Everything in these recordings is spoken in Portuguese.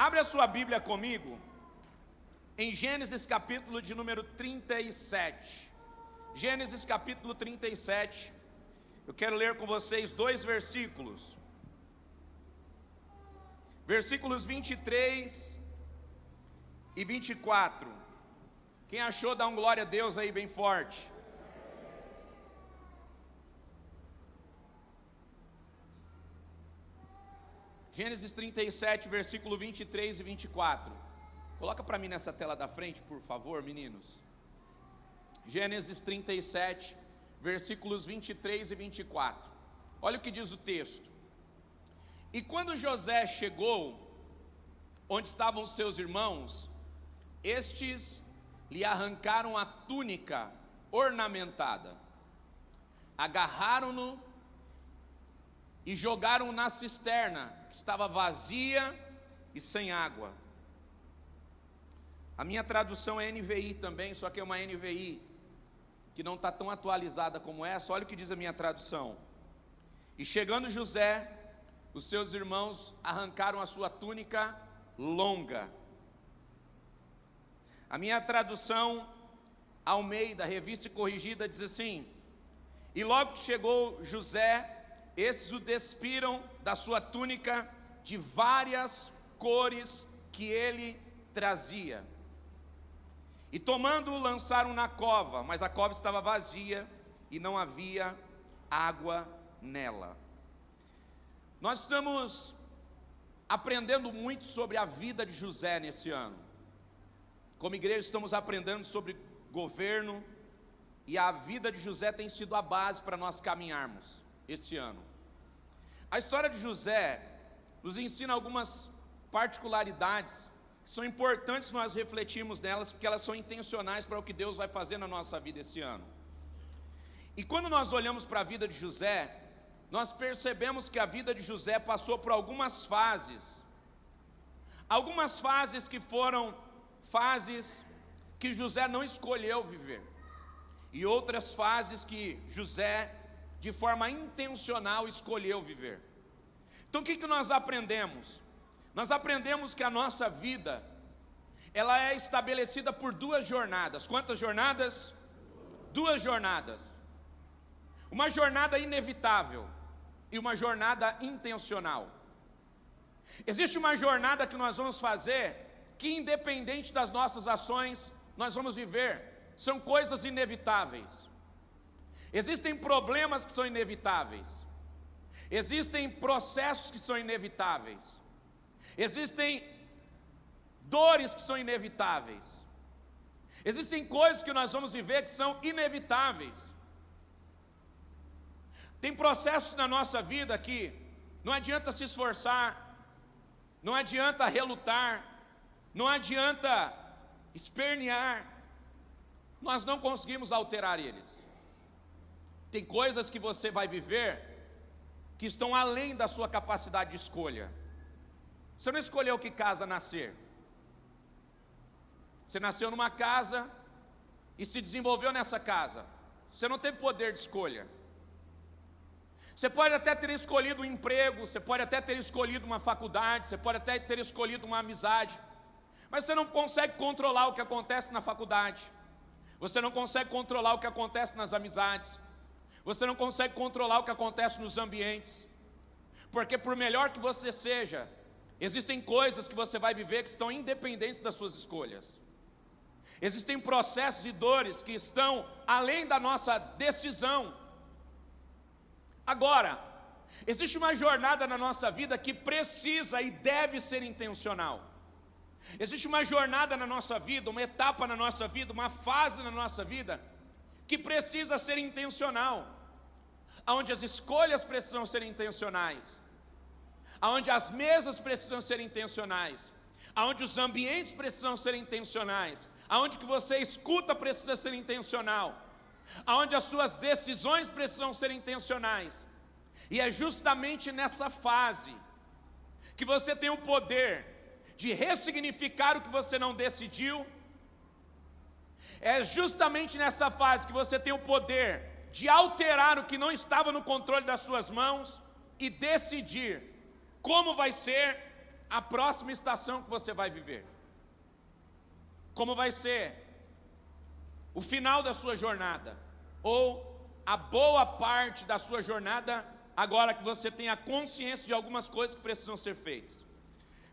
Abre a sua Bíblia comigo em Gênesis capítulo de número 37. Gênesis capítulo 37. Eu quero ler com vocês dois versículos. Versículos 23 e 24. Quem achou, dá um glória a Deus aí bem forte. Gênesis 37, versículo 23 e 24. Coloca para mim nessa tela da frente, por favor, meninos. Gênesis 37, versículos 23 e 24. Olha o que diz o texto. E quando José chegou onde estavam os seus irmãos, estes lhe arrancaram a túnica ornamentada, agarraram-no e jogaram na cisterna, que estava vazia e sem água. A minha tradução é NVI também, só que é uma NVI que não está tão atualizada como essa. Olha o que diz a minha tradução. E chegando José, os seus irmãos arrancaram a sua túnica longa. A minha tradução, Almeida, revista e corrigida, diz assim: e logo que chegou José, esses o despiram da sua túnica de várias cores que ele trazia. E tomando-o, lançaram na cova, mas a cova estava vazia e não havia água nela. Nós estamos aprendendo muito sobre a vida de José nesse ano. Como igreja estamos aprendendo sobre governo, e a vida de José tem sido a base para nós caminharmos esse ano. A história de José nos ensina algumas particularidades que são importantes nós refletirmos nelas, porque elas são intencionais para o que Deus vai fazer na nossa vida esse ano. E quando nós olhamos para a vida de José, nós percebemos que a vida de José passou por algumas fases que foram fases que José não escolheu viver, e outras fases que José, de forma intencional, escolheu viver. Então o que nós aprendemos? Nós aprendemos que a nossa vida, ela é estabelecida por duas jornadas. Quantas jornadas? Duas jornadas. Uma jornada inevitável e uma jornada intencional. Existe uma jornada que nós vamos fazer, que independente das nossas ações, nós vamos viver. São coisas inevitáveis. Existem problemas que são inevitáveis. Existem processos que são inevitáveis. Existem dores que são inevitáveis. Existem coisas que nós vamos viver que são inevitáveis. Tem processos na nossa vida que não adianta se esforçar, não adianta relutar, não adianta espernear, nós não conseguimos alterar eles. Tem coisas que você vai viver que estão além da sua capacidade de escolha. Você não escolheu que casa nascer. Você nasceu numa casa e se desenvolveu nessa casa. Você não teve poder de escolha. Você pode até ter escolhido um emprego, você pode até ter escolhido uma faculdade, você pode até ter escolhido uma amizade, mas você não consegue controlar o que acontece na faculdade. Você não consegue controlar o que acontece nas amizades. Você não consegue controlar o que acontece nos ambientes. Porque por melhor que você seja, existem coisas que você vai viver que estão independentes das suas escolhas. Existem processos e dores que estão além da nossa decisão. Agora, existe uma jornada na nossa vida que precisa e deve ser intencional. Existe uma jornada na nossa vida, uma etapa na nossa vida, uma fase na nossa vida que precisa ser intencional, onde as escolhas precisam ser intencionais, onde as mesas precisam ser intencionais, onde os ambientes precisam ser intencionais, onde que você escuta precisa ser intencional, onde as suas decisões precisam ser intencionais. E é justamente nessa fase que você tem o poder de ressignificar o que você não decidiu. É justamente nessa fase que você tem o poder de alterar o que não estava no controle das suas mãos e decidir como vai ser, a próxima estação que você vai viver. Como vai ser o final da sua jornada, ou a boa parte da sua jornada, agora que você tem a consciência de algumas coisas que precisam ser feitas.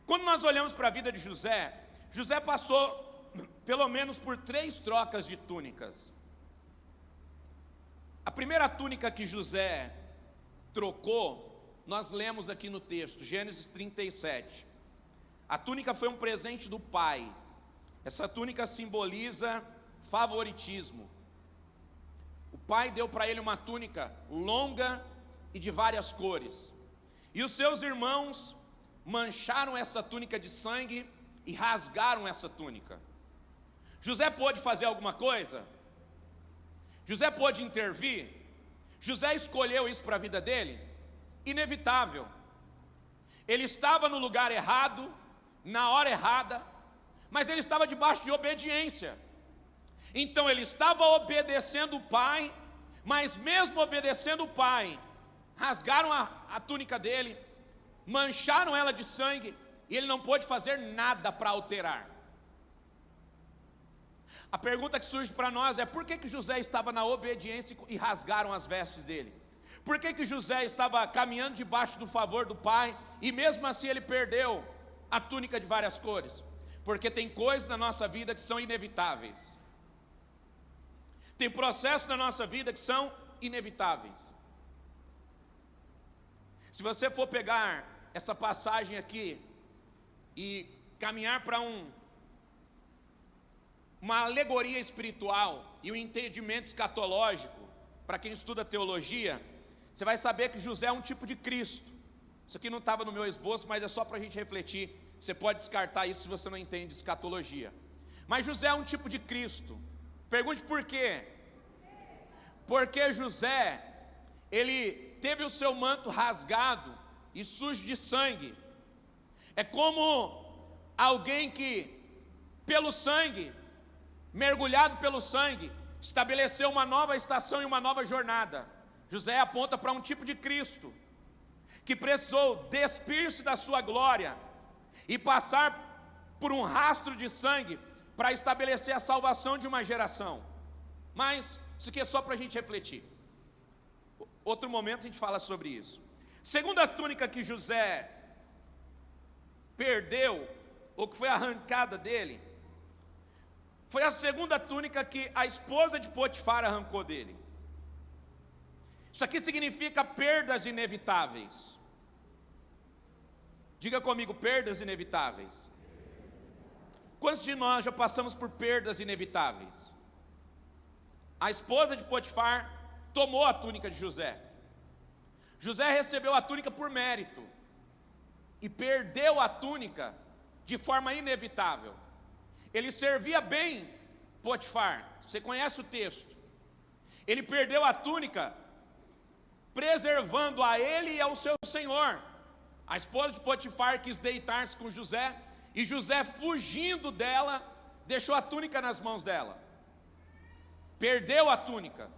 Quando nós olhamos para a vida de José, José passou pelo menos por 3 trocas de túnicas. A primeira túnica que José trocou, nós lemos aqui no texto, Gênesis 37. A túnica foi um presente do pai. Essa túnica simboliza favoritismo. O pai deu para ele uma túnica longa e de várias cores. E os seus irmãos mancharam essa túnica de sangue e rasgaram essa túnica. José pôde fazer alguma coisa? José pôde intervir? José escolheu isso para a vida dele? Inevitável. Ele estava no lugar errado, na hora errada, mas ele estava debaixo de obediência. Então ele estava obedecendo o pai, mas mesmo obedecendo o pai, rasgaram a túnica dele, mancharam ela de sangue, e ele não pôde fazer nada para alterar. A pergunta que surge para nós é: por que José estava na obediência e rasgaram as vestes dele? Por que José estava caminhando debaixo do favor do pai, e mesmo assim ele perdeu a túnica de várias cores? Porque tem coisas na nossa vida que são inevitáveis. Tem processos na nossa vida que são inevitáveis. Se você for pegar essa passagem aqui e caminhar para uma alegoria espiritual e um entendimento escatológico, para quem estuda teologia, você vai saber que José é um tipo de Cristo. Isso aqui não estava no meu esboço, mas é só para a gente refletir. Você pode descartar isso se você não entende escatologia. Mas José é um tipo de Cristo. Pergunte por quê? Porque José, ele teve o seu manto rasgado e sujo de sangue. É como alguém que, pelo sangue, mergulhado pelo sangue, estabeleceu uma nova estação e uma nova jornada. José aponta para um tipo de Cristo, que precisou despir-se da sua glória e passar por um rastro de sangue para estabelecer a salvação de uma geração. Mas isso aqui é só para a gente refletir. Outro momento a gente fala sobre isso. Segunda túnica que José perdeu, ou que foi arrancada dele, foi a segunda túnica que a esposa de Potifar arrancou dele. Isso aqui significa perdas inevitáveis. Diga comigo, perdas inevitáveis. Quantos de nós já passamos por perdas inevitáveis? A esposa de Potifar tomou a túnica de José. José recebeu a túnica por mérito e perdeu a túnica de forma inevitável. Ele servia bem Potifar, você conhece o texto. Ele perdeu a túnica preservando a ele e ao seu senhor. A esposa de Potifar quis deitar-se com José, e José, fugindo dela, deixou a túnica nas mãos dela. Perdeu a túnica.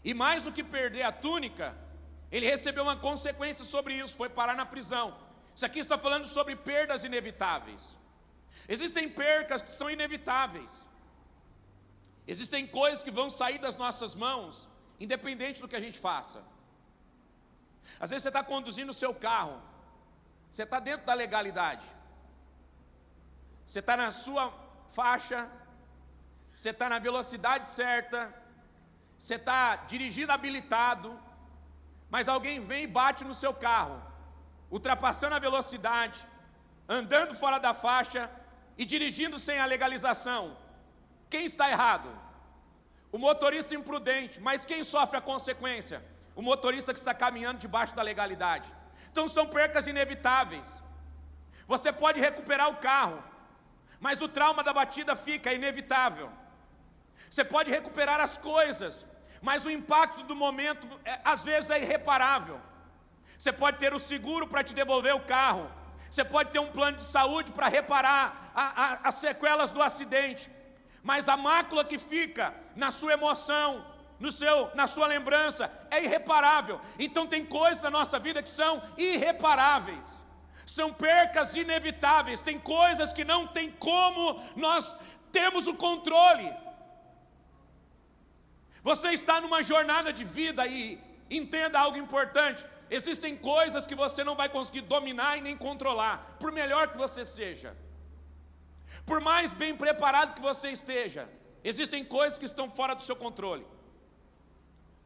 E mais do que perder a túnica, ele recebeu uma consequência sobre isso, foi parar na prisão. Isso aqui está falando sobre perdas inevitáveis. Existem percas que são inevitáveis. Existem coisas que vão sair das nossas mãos, independente do que a gente faça. Às vezes você está conduzindo o seu carro, você está dentro da legalidade, você está na sua faixa, você está na velocidade certa, você está dirigindo habilitado, mas alguém vem e bate no seu carro, ultrapassando a velocidade, andando fora da faixa e dirigindo sem a legalização. Quem está errado? O motorista imprudente, mas quem sofre a consequência? O motorista que está caminhando debaixo da legalidade. Então são percas inevitáveis. Você pode recuperar o carro, mas o trauma da batida fica, é inevitável. Você pode recuperar as coisas, mas o impacto do momento às vezes é irreparável. Você pode ter o seguro para te devolver o carro, você pode ter um plano de saúde para reparar as sequelas do acidente, mas a mácula que fica na sua emoção, na sua lembrança, é irreparável. Então tem coisas na nossa vida que são irreparáveis. São percas inevitáveis, tem coisas que não tem como nós temos o controle. Você está numa jornada de vida e entenda algo importante: existem coisas que você não vai conseguir dominar e nem controlar, por melhor que você seja, por mais bem preparado que você esteja. Existem coisas que estão fora do seu controle.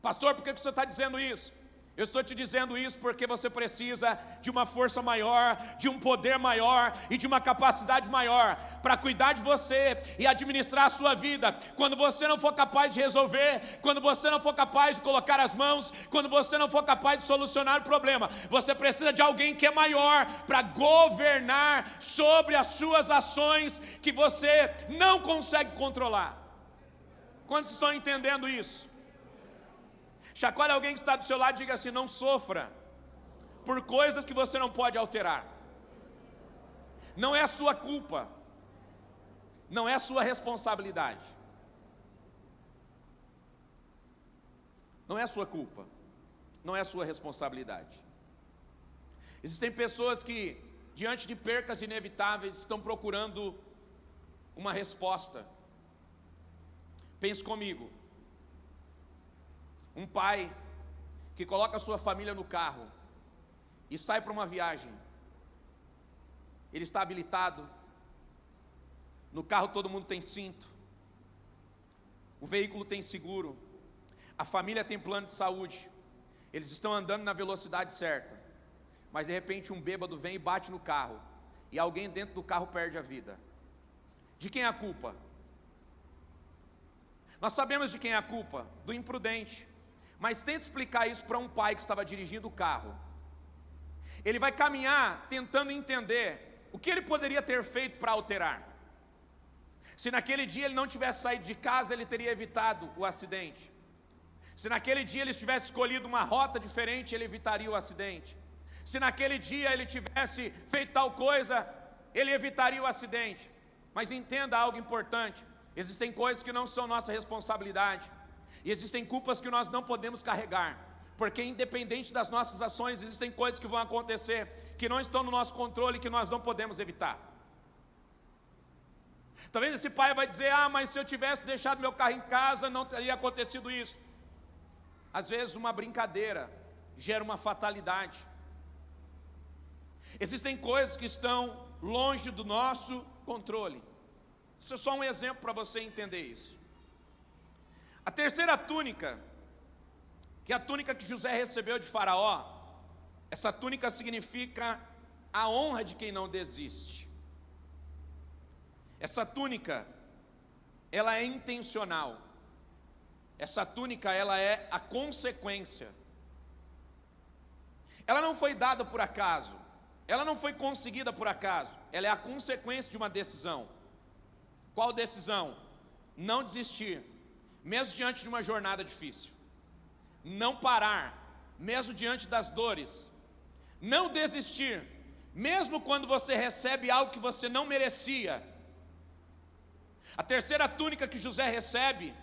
Pastor, por que você está dizendo isso? Eu estou te dizendo isso porque você precisa de uma força maior, de um poder maior e de uma capacidade maior para cuidar de você e administrar a sua vida. Quando você não for capaz de resolver, quando você não for capaz de colocar as mãos, quando você não for capaz de solucionar o problema, você precisa de alguém que é maior para governar sobre as suas ações que você não consegue controlar. Quantos estão entendendo isso? Chacoalhe alguém que está do seu lado e diga assim: não sofra por coisas que você não pode alterar. Não é a sua culpa, não é a sua responsabilidade. Não é a sua culpa, não é a sua responsabilidade. Existem pessoas que, diante de percas inevitáveis, estão procurando uma resposta. Pense comigo. Um pai que coloca a sua família no carro e sai para uma viagem. Ele está habilitado, no carro todo mundo tem cinto, o veículo tem seguro, a família tem plano de saúde, eles estão andando na velocidade certa, mas de repente um bêbado vem e bate no carro, e alguém dentro do carro perde a vida. De quem é a culpa? Nós sabemos de quem é a culpa: do imprudente. Mas tenta explicar isso para um pai que estava dirigindo o carro. Ele vai caminhar tentando entender o que ele poderia ter feito para alterar. Se naquele dia ele não tivesse saído de casa, ele teria evitado o acidente. Se naquele dia ele tivesse escolhido uma rota diferente, ele evitaria o acidente. Se naquele dia ele tivesse feito tal coisa, ele evitaria o acidente. Mas entenda algo importante: existem coisas que não são nossa responsabilidade. E existem culpas que nós não podemos carregar, porque independente das nossas ações, existem coisas que vão acontecer, que não estão no nosso controle, que nós não podemos evitar. Talvez esse pai vai dizer: ah, mas se eu tivesse deixado meu carro em casa, não teria acontecido isso. Às vezes uma brincadeira gera uma fatalidade. Existem coisas que estão longe do nosso controle. Isso é só um exemplo para você entender isso. A terceira túnica, que é a túnica que José recebeu de Faraó, essa túnica significa a honra de quem não desiste. Essa túnica, ela é intencional. Essa túnica, ela é a consequência. Ela não foi dada por acaso, ela não foi conseguida por acaso, ela é a consequência de uma decisão. Qual decisão? Não desistir, mesmo diante de uma jornada difícil. Não parar, mesmo diante das dores. Não desistir, mesmo quando você recebe algo que você não merecia. A terceira túnica que José recebe,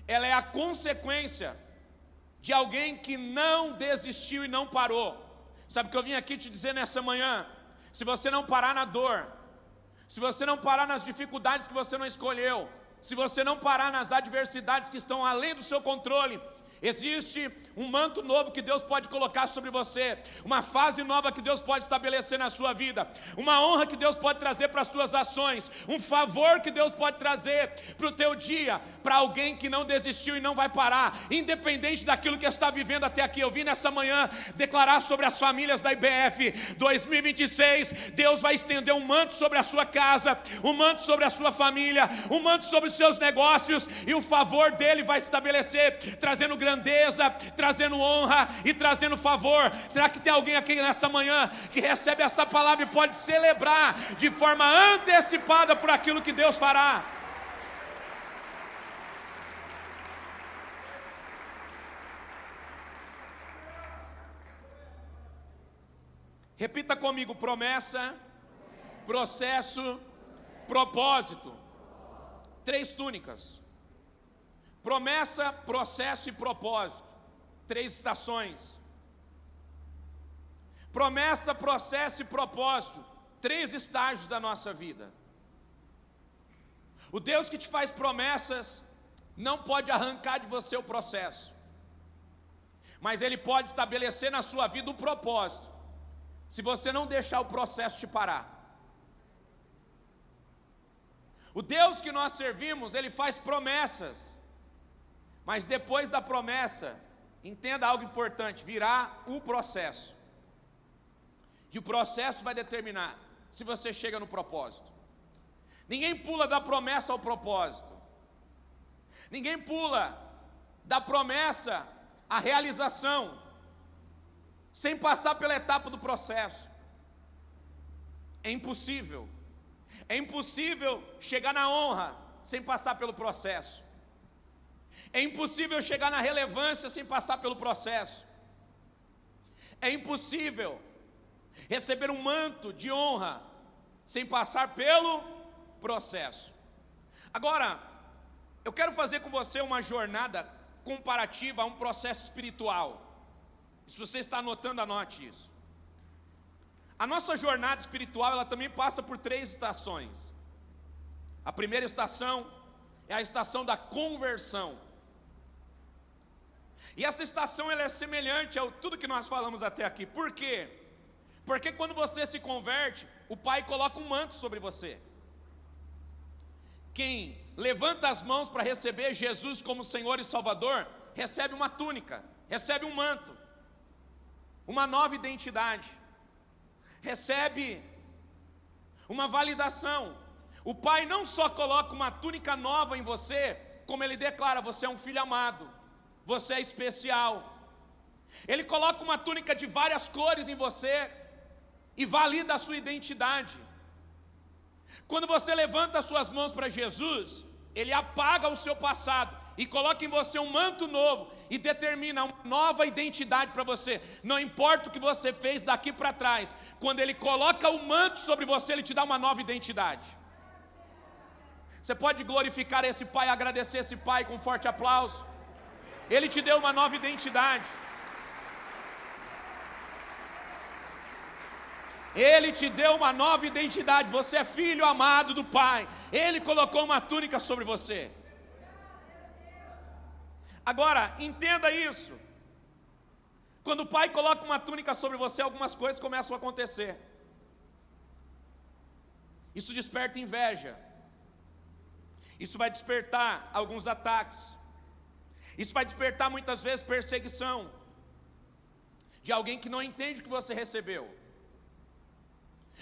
ela é a consequência de alguém que não desistiu e não parou. Sabe o que eu vim aqui te dizer nessa manhã? Se você não parar na dor, se você não parar nas dificuldades que você não escolheu, se você não parar nas adversidades que estão além do seu controle, existe um manto novo que Deus pode colocar sobre você, uma fase nova que Deus pode estabelecer na sua vida, uma honra que Deus pode trazer para as suas ações, um favor que Deus pode trazer para o teu dia, para alguém que não desistiu e não vai parar, independente daquilo que está vivendo até aqui. Eu vim nessa manhã declarar sobre as famílias da IBF 2026, Deus vai estender um manto sobre a sua casa, um manto sobre a sua família, um manto sobre os seus negócios, e o favor dele vai estabelecer, trazendo grandeza, trazendo honra e trazendo favor. Será que tem alguém aqui nessa manhã que recebe essa palavra e pode celebrar de forma antecipada por aquilo que Deus fará? Repita comigo: promessa, processo, propósito. 3 túnicas. Promessa, processo e propósito. 3 estações. Promessa, processo e propósito, 3 estágios da nossa vida. O Deus que te faz promessas não pode arrancar de você o processo, mas Ele pode estabelecer na sua vida o propósito, se você não deixar o processo te parar. O Deus que nós servimos, Ele faz promessas, mas depois da promessa, entenda algo importante, virá o processo. E o processo vai determinar se você chega no propósito. Ninguém pula da promessa ao propósito. Ninguém pula da promessa à realização sem passar pela etapa do processo. É impossível. É impossível chegar na honra sem passar pelo processo. É impossível chegar na relevância sem passar pelo processo. É impossível receber um manto de honra sem passar pelo processo. Agora, eu quero fazer com você uma jornada comparativa a um processo espiritual. Se você está anotando, anote isso. A nossa jornada espiritual, ela também passa por 3 estações. A primeira estação é a estação da conversão. E essa estação, ela é semelhante a tudo que nós falamos até aqui. Por quê? Porque quando você se converte, o Pai coloca um manto sobre você. Quem levanta as mãos para receber Jesus como Senhor e Salvador, recebe uma túnica, recebe um manto, uma nova identidade, recebe uma validação. O Pai não só coloca uma túnica nova em você, como Ele declara: você é um filho amado, você é especial. Ele coloca uma túnica de várias cores em você e valida a sua identidade. Quando você levanta as suas mãos para Jesus, Ele apaga o seu passado e coloca em você um manto novo e determina uma nova identidade para você. Não importa o que você fez daqui para trás, quando Ele coloca o manto sobre você, Ele te dá uma nova identidade. Você pode glorificar esse Pai, agradecer esse Pai com um forte aplauso. Ele te deu uma nova identidade. Ele te deu uma nova identidade. Você é filho amado do Pai. Ele colocou uma túnica sobre você. Agora, entenda isso. Quando o Pai coloca uma túnica sobre você, algumas coisas começam a acontecer. Isso desperta inveja. Isso vai despertar alguns ataques. Isso vai despertar muitas vezes perseguição de alguém que não entende o que você recebeu.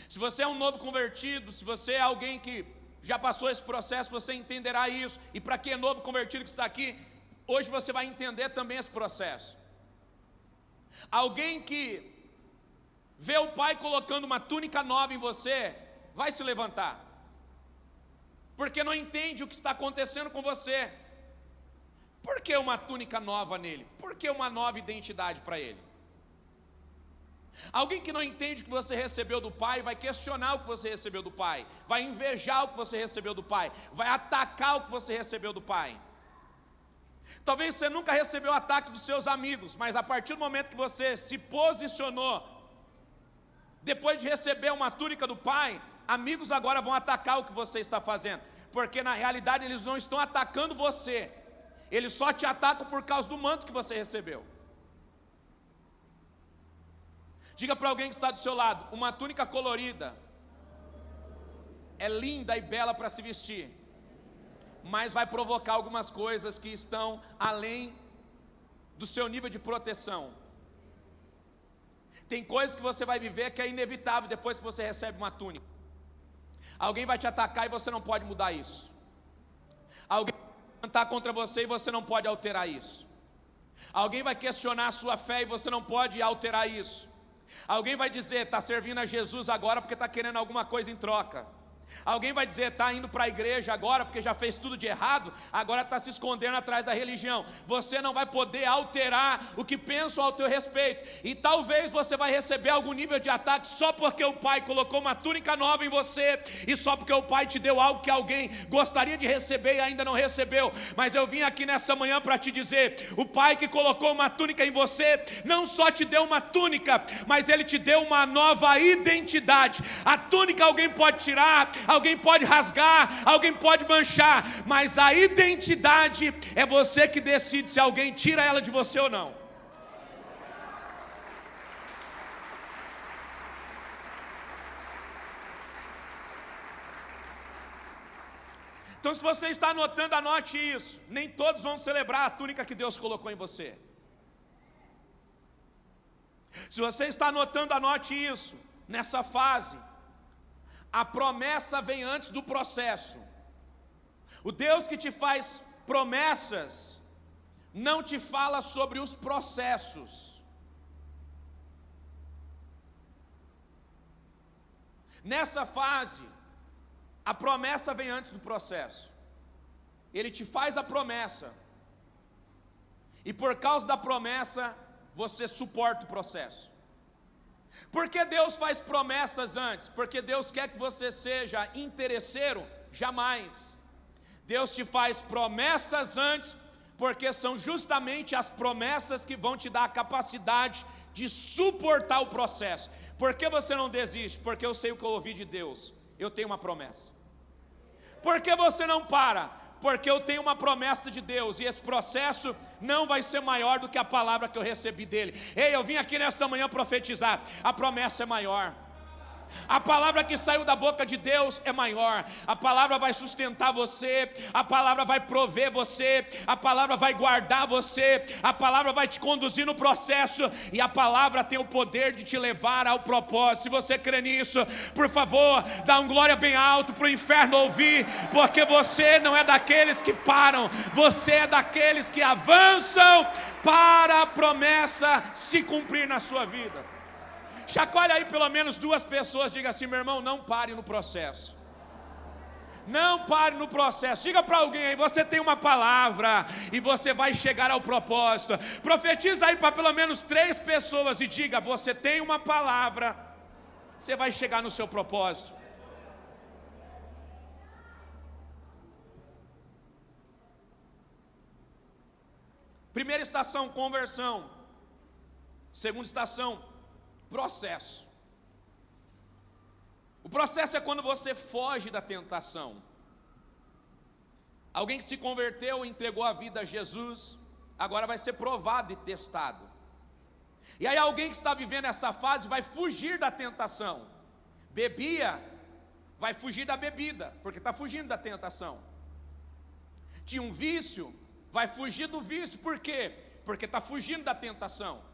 Se você é um novo convertido, se você é alguém que já passou esse processo, você entenderá isso. E para quem é novo convertido que está aqui, hoje você vai entender também esse processo. Alguém que vê o Pai colocando uma túnica nova em você, vai se levantar, porque não entende o que está acontecendo com você. Por que uma túnica nova nele? Por que uma nova identidade para ele? Alguém que não entende o que você recebeu do Pai vai questionar o que você recebeu do Pai, vai invejar o que você recebeu do Pai, vai atacar o que você recebeu do Pai. Talvez você nunca recebeu ataque dos seus amigos, mas a partir do momento que você se posicionou, depois de receber uma túnica do Pai, amigos agora vão atacar o que você está fazendo, porque na realidade eles não estão atacando você, eles só te atacam por causa do manto que você recebeu. Diga para alguém que está do seu lado: uma túnica colorida é linda e bela para se vestir, mas vai provocar algumas coisas que estão além do seu nível de proteção. Tem coisas que você vai viver que é inevitável depois que você recebe uma túnica. Alguém vai te atacar e você não pode mudar isso. Alguém vai levantar contra você e você não pode alterar isso. Alguém vai questionar a sua fé e você não pode alterar isso. Alguém vai dizer: está servindo a Jesus agora porque está querendo alguma coisa em troca. Alguém vai dizer, está indo para a igreja agora porque já fez tudo de errado, agora está se escondendo atrás da religião. Você não vai poder alterar o que pensam ao teu respeito. E talvez você vai receber algum nível de ataque só porque o pai colocou uma túnica nova em você, e só porque o pai te deu algo que alguém gostaria de receber e ainda não recebeu. Mas eu vim aqui nessa manhã para te dizer, o pai que colocou uma túnica em você, não só te deu uma túnica, mas ele te deu uma nova identidade. A túnica alguém pode tirar, alguém pode rasgar, alguém pode manchar, mas a identidade é você que decide se alguém tira ela de você ou não. Então, se você está anotando, anote isso. Nem todos vão celebrar a túnica que Deus colocou em você. Se você está anotando, anote isso. Nessa fase, a promessa vem antes do processo. O Deus que te faz promessas não te fala sobre os processos. Nessa fase, a promessa vem antes do processo. Ele te faz a promessa, e por causa da promessa, você suporta o processo. Por que Deus faz promessas antes? Porque Deus quer que você seja interesseiro? Jamais. Deus te faz promessas antes, porque são justamente as promessas que vão te dar a capacidade de suportar o processo. Por que você não desiste? Porque eu sei o que eu ouvi de Deus. Eu tenho uma promessa. Por que você não para? Porque eu tenho uma promessa de Deus, e esse processo não vai ser maior do que a palavra que eu recebi dele. Ei, eu vim aqui nessa manhã profetizar, a promessa é maior. A palavra que saiu da boca de Deus é maior. A palavra vai sustentar você, a palavra vai prover você, a palavra vai guardar você, a palavra vai te conduzir no processo, e a palavra tem o poder de te levar ao propósito. Se você crê nisso, por favor, dá um glória bem alto para o inferno ouvir, porque você não é daqueles que param, você é daqueles que avançam para a promessa se cumprir na sua vida. Chacoalha aí pelo menos duas pessoas, diga assim: meu irmão, não pare no processo. Não pare no processo. Diga para alguém aí, você tem uma palavra e você vai chegar ao propósito. Profetiza aí para pelo menos 3 pessoas e diga: você tem uma palavra, você vai chegar no seu propósito. Primeira estação, conversão. Segunda estação, processo. O processo é quando você foge da tentação. Alguém que se converteu e entregou a vida a Jesus, agora vai ser provado e testado. E aí alguém que está vivendo essa fase vai fugir da tentação. Bebia, vai fugir da bebida, porque está fugindo da tentação. Tinha um vício, vai fugir do vício. Por quê? Porque está fugindo da tentação.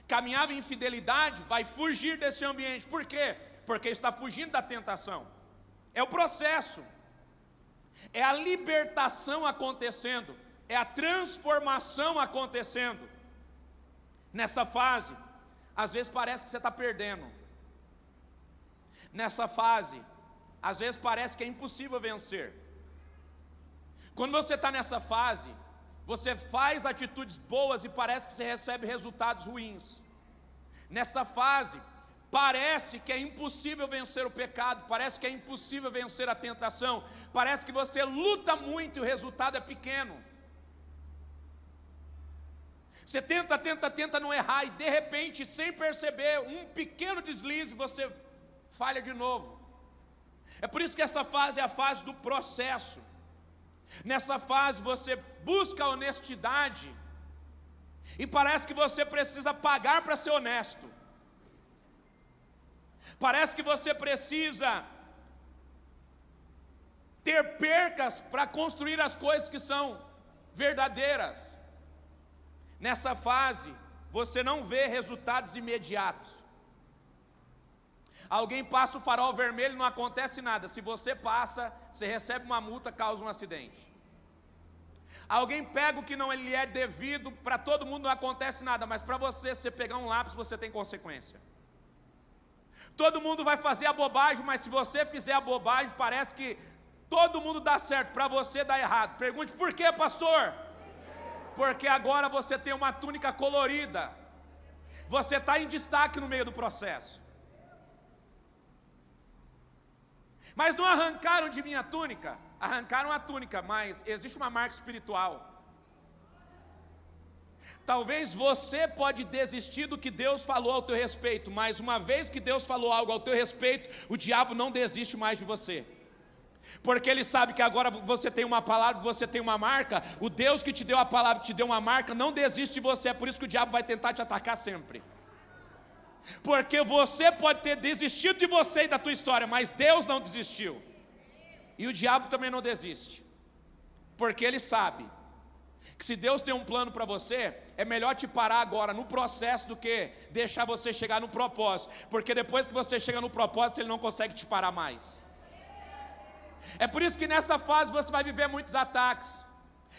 Caminhava em infidelidade, vai fugir desse ambiente. Por quê? Porque está fugindo da tentação. É o processo, é a libertação acontecendo, é a transformação acontecendo. Nessa fase, às vezes parece que você está perdendo. Nessa fase, às vezes parece que é impossível vencer. Quando você está nessa fase, você faz atitudes boas e parece que você recebe resultados ruins. Nessa fase, parece que é impossível vencer o pecado, parece que é impossível vencer a tentação, parece que você luta muito e o resultado é pequeno. Você tenta não errar, e de repente, sem perceber, um pequeno deslize, você falha de novo. É por isso que essa fase é a fase do processo. Nessa fase você busca a honestidade, e parece que você precisa pagar para ser honesto. Parece que você precisa ter percas para construir as coisas que são verdadeiras. Nessa fase você não vê resultados imediatos. Alguém passa o farol vermelho e não acontece nada. Se você passa, você recebe uma multa, causa um acidente. Alguém pega o que não lhe é devido, para todo mundo não acontece nada, mas para você, se você pegar um lápis, você tem consequência. Todo mundo vai fazer a bobagem, mas se você fizer a bobagem, parece que todo mundo dá certo, para você dá errado. Pergunte: por quê, pastor? Porque agora você tem uma túnica colorida, você está em destaque no meio do processo. Mas não arrancaram de minha túnica, arrancaram a túnica, mas existe uma marca espiritual. Talvez você pode desistir do que Deus falou ao teu respeito, mas uma vez que Deus falou algo ao teu respeito, o diabo não desiste mais de você. Porque ele sabe que agora você tem uma palavra, você tem uma marca. O Deus que te deu a palavra, que te deu uma marca, não desiste de você. É por isso que o diabo vai tentar te atacar sempre. Porque você pode ter desistido de você e da tua história, mas Deus não desistiu. E o diabo também não desiste. Porque ele sabe que se Deus tem um plano para você, é melhor te parar agora no processo do que deixar você chegar no propósito. Porque depois que você chega no propósito, ele não consegue te parar mais. É por isso que nessa fase você vai viver muitos ataques.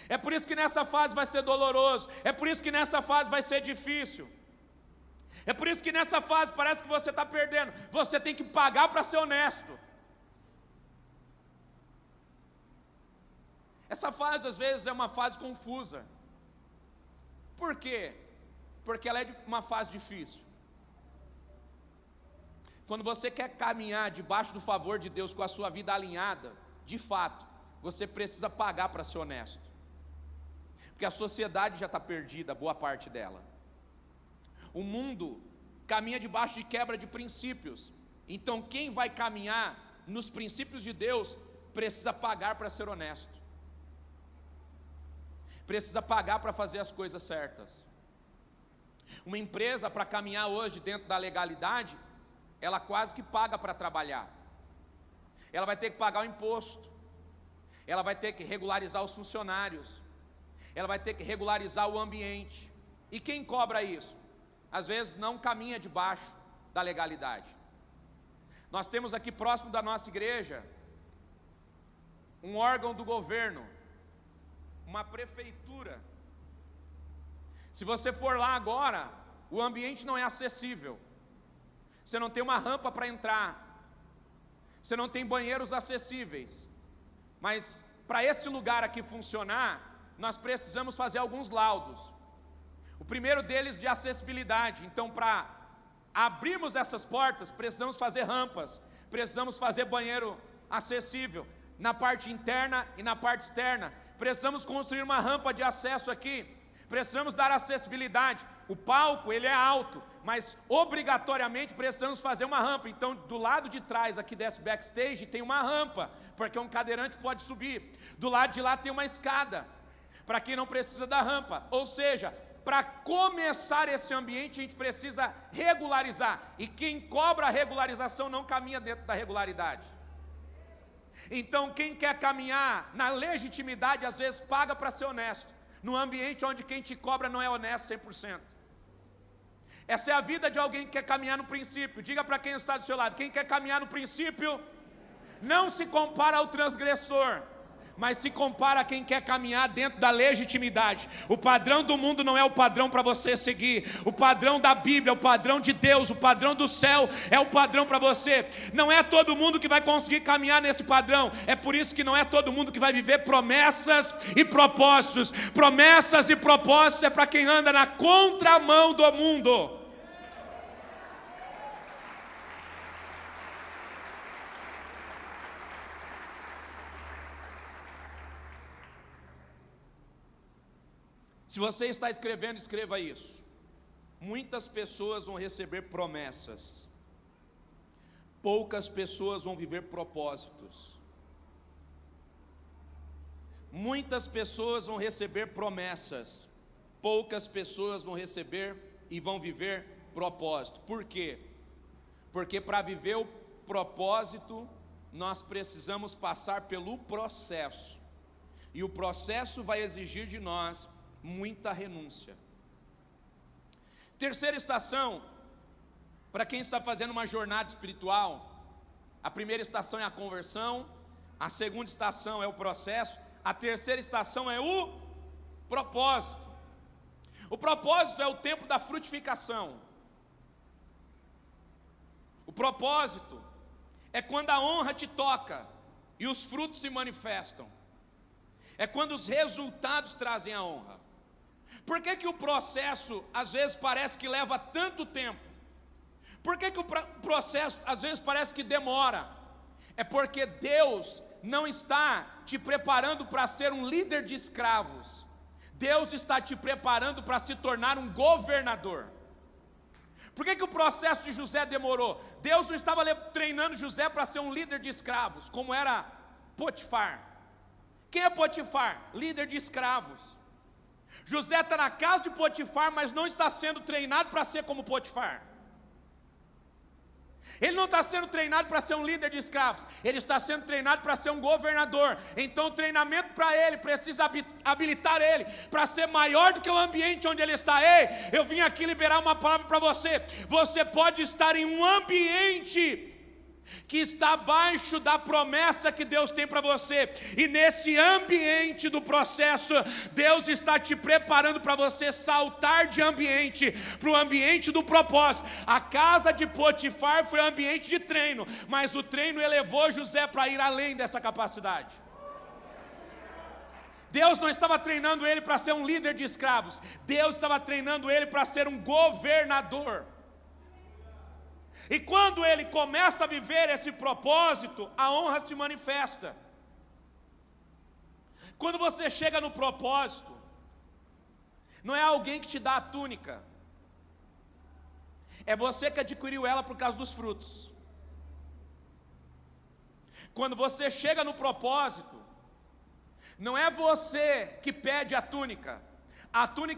É por isso que nessa fase vai ser doloroso. É por isso que nessa fase vai ser difícil. É por isso que nessa fase parece que você está perdendo. Você tem que pagar para ser honesto. Essa fase às vezes é uma fase confusa. Por quê? Porque ela é uma fase difícil. Quando você quer caminhar debaixo do favor de Deus com a sua vida alinhada, de fato, você precisa pagar para ser honesto. Porque a sociedade já está perdida, boa parte dela. O mundo caminha debaixo de quebra de princípios. Então quem vai caminhar nos princípios de Deus, precisa pagar para ser honesto. Precisa pagar para fazer as coisas certas. Uma empresa, para caminhar hoje dentro da legalidade, ela quase que paga para trabalhar. Ela vai ter que pagar o imposto, ela vai ter que regularizar os funcionários, ela vai ter que regularizar o ambiente. E quem cobra isso? Às vezes não caminha debaixo da legalidade. Nós temos aqui próximo da nossa igreja um órgão do governo, uma prefeitura. Se você for lá agora, o ambiente não é acessível. Você não tem uma rampa para entrar, você não tem banheiros acessíveis. Mas para esse lugar aqui funcionar, nós precisamos fazer alguns laudos. O primeiro deles de acessibilidade. Então, para abrirmos essas portas, precisamos fazer rampas, precisamos fazer banheiro acessível na parte interna e na parte externa. Precisamos construir uma rampa de acesso aqui. Precisamos dar acessibilidade. O palco, ele é alto, mas obrigatoriamente precisamos fazer uma rampa. Então, do lado de trás aqui desse backstage tem uma rampa, porque um cadeirante pode subir. Do lado de lá tem uma escada, para quem não precisa da rampa. Ou seja, para começar esse ambiente a gente precisa regularizar. E quem cobra a regularização não caminha dentro da regularidade. Então quem quer caminhar na legitimidade às vezes paga para ser honesto, num ambiente onde quem te cobra não é honesto 100%. Essa é a vida de alguém que quer caminhar no princípio. Diga para quem está do seu lado: quem quer caminhar no princípio não se compara ao transgressor, mas se compara a quem quer caminhar dentro da legitimidade. O padrão do mundo não é o padrão para você seguir. O padrão da Bíblia, o padrão de Deus, o padrão do céu é o padrão para você. Não é todo mundo que vai conseguir caminhar nesse padrão. É por isso que não é todo mundo que vai viver promessas e propósitos. Promessas e propósitos é para quem anda na contramão do mundo. Se você está escrevendo, escreva isso. Muitas pessoas vão receber promessas, poucas pessoas vão viver propósitos. Muitas pessoas vão receber promessas, poucas pessoas vão receber e vão viver propósito. Por quê? Porque para viver o propósito, nós precisamos passar pelo processo. E o processo vai exigir de nós muita renúncia. Terceira estação, para quem está fazendo uma jornada espiritual, a primeira estação é a conversão, a segunda estação é o processo, a terceira estação é o propósito. O propósito é o tempo da frutificação. O propósito é quando a honra te toca e os frutos se manifestam. É quando os resultados trazem a honra. Por que que o processo às vezes parece que leva tanto tempo? Por que que o processo às vezes parece que demora? É porque Deus não está te preparando para ser um líder de escravos. Deus está te preparando para se tornar um governador. Por que que o processo de José demorou? Deus não estava treinando José para ser um líder de escravos, como era Potifar. Quem é Potifar? Líder de escravos. José está na casa de Potifar, mas não está sendo treinado para ser como Potifar. Ele não está sendo treinado para ser um líder de escravos, ele está sendo treinado para ser um governador. Então o treinamento para ele precisa habilitar ele para ser maior do que o ambiente onde ele está. Ei, eu vim aqui liberar uma palavra para você. Você pode estar em um ambiente que está abaixo da promessa que Deus tem para você, e nesse ambiente do processo, Deus está te preparando para você saltar de ambiente para o ambiente do propósito. A casa de Potifar foi um ambiente de treino, mas o treino elevou José para ir além dessa capacidade. Deus não estava treinando ele para ser um líder de escravos, Deus estava treinando ele para ser um governador. E quando ele começa a viver esse propósito, a honra se manifesta. Quando você chega no propósito, não é alguém que te dá a túnica, é você que adquiriu ela por causa dos frutos. Quando você chega no propósito, não é você que pede a túnica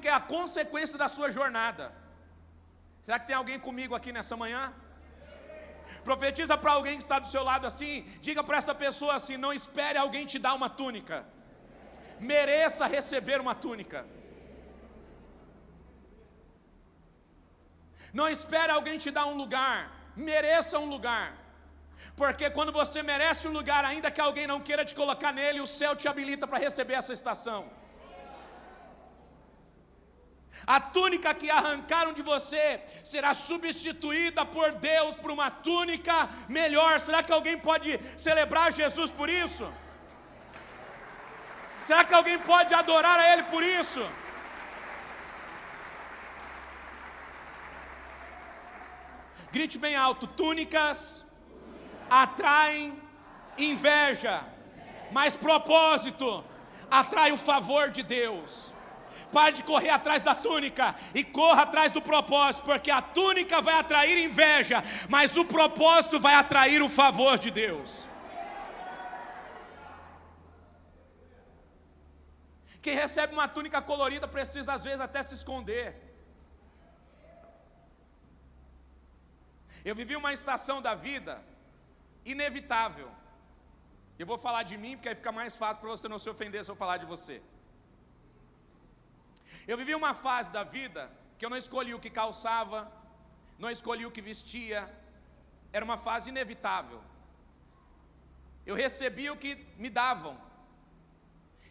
é a consequência da sua jornada. Será que tem alguém comigo aqui nessa manhã? Profetiza para alguém que está do seu lado assim, diga para essa pessoa assim: não espere alguém te dar uma túnica, mereça receber uma túnica. Não espere alguém te dar um lugar, mereça um lugar. Porque quando você merece um lugar, ainda que alguém não queira te colocar nele, o céu te habilita para receber essa estação. A túnica que arrancaram de você será substituída por Deus por uma túnica melhor. Será que alguém pode celebrar Jesus por isso? Será que alguém pode adorar a Ele por isso? Grite bem alto: túnicas atraem inveja, mas propósito atrai o favor de Deus. Pare de correr atrás da túnica e corra atrás do propósito, porque a túnica vai atrair inveja, mas o propósito vai atrair o favor de Deus. Quem recebe uma túnica colorida precisa às vezes até se esconder. Eu vivi uma estação da vida inevitável. Eu vou falar de mim porque aí fica mais fácil para você não se ofender se eu falar de você. Eu vivi uma fase da vida que eu não escolhi o que calçava, não escolhi o que vestia, era uma fase inevitável. Eu recebia o que me davam,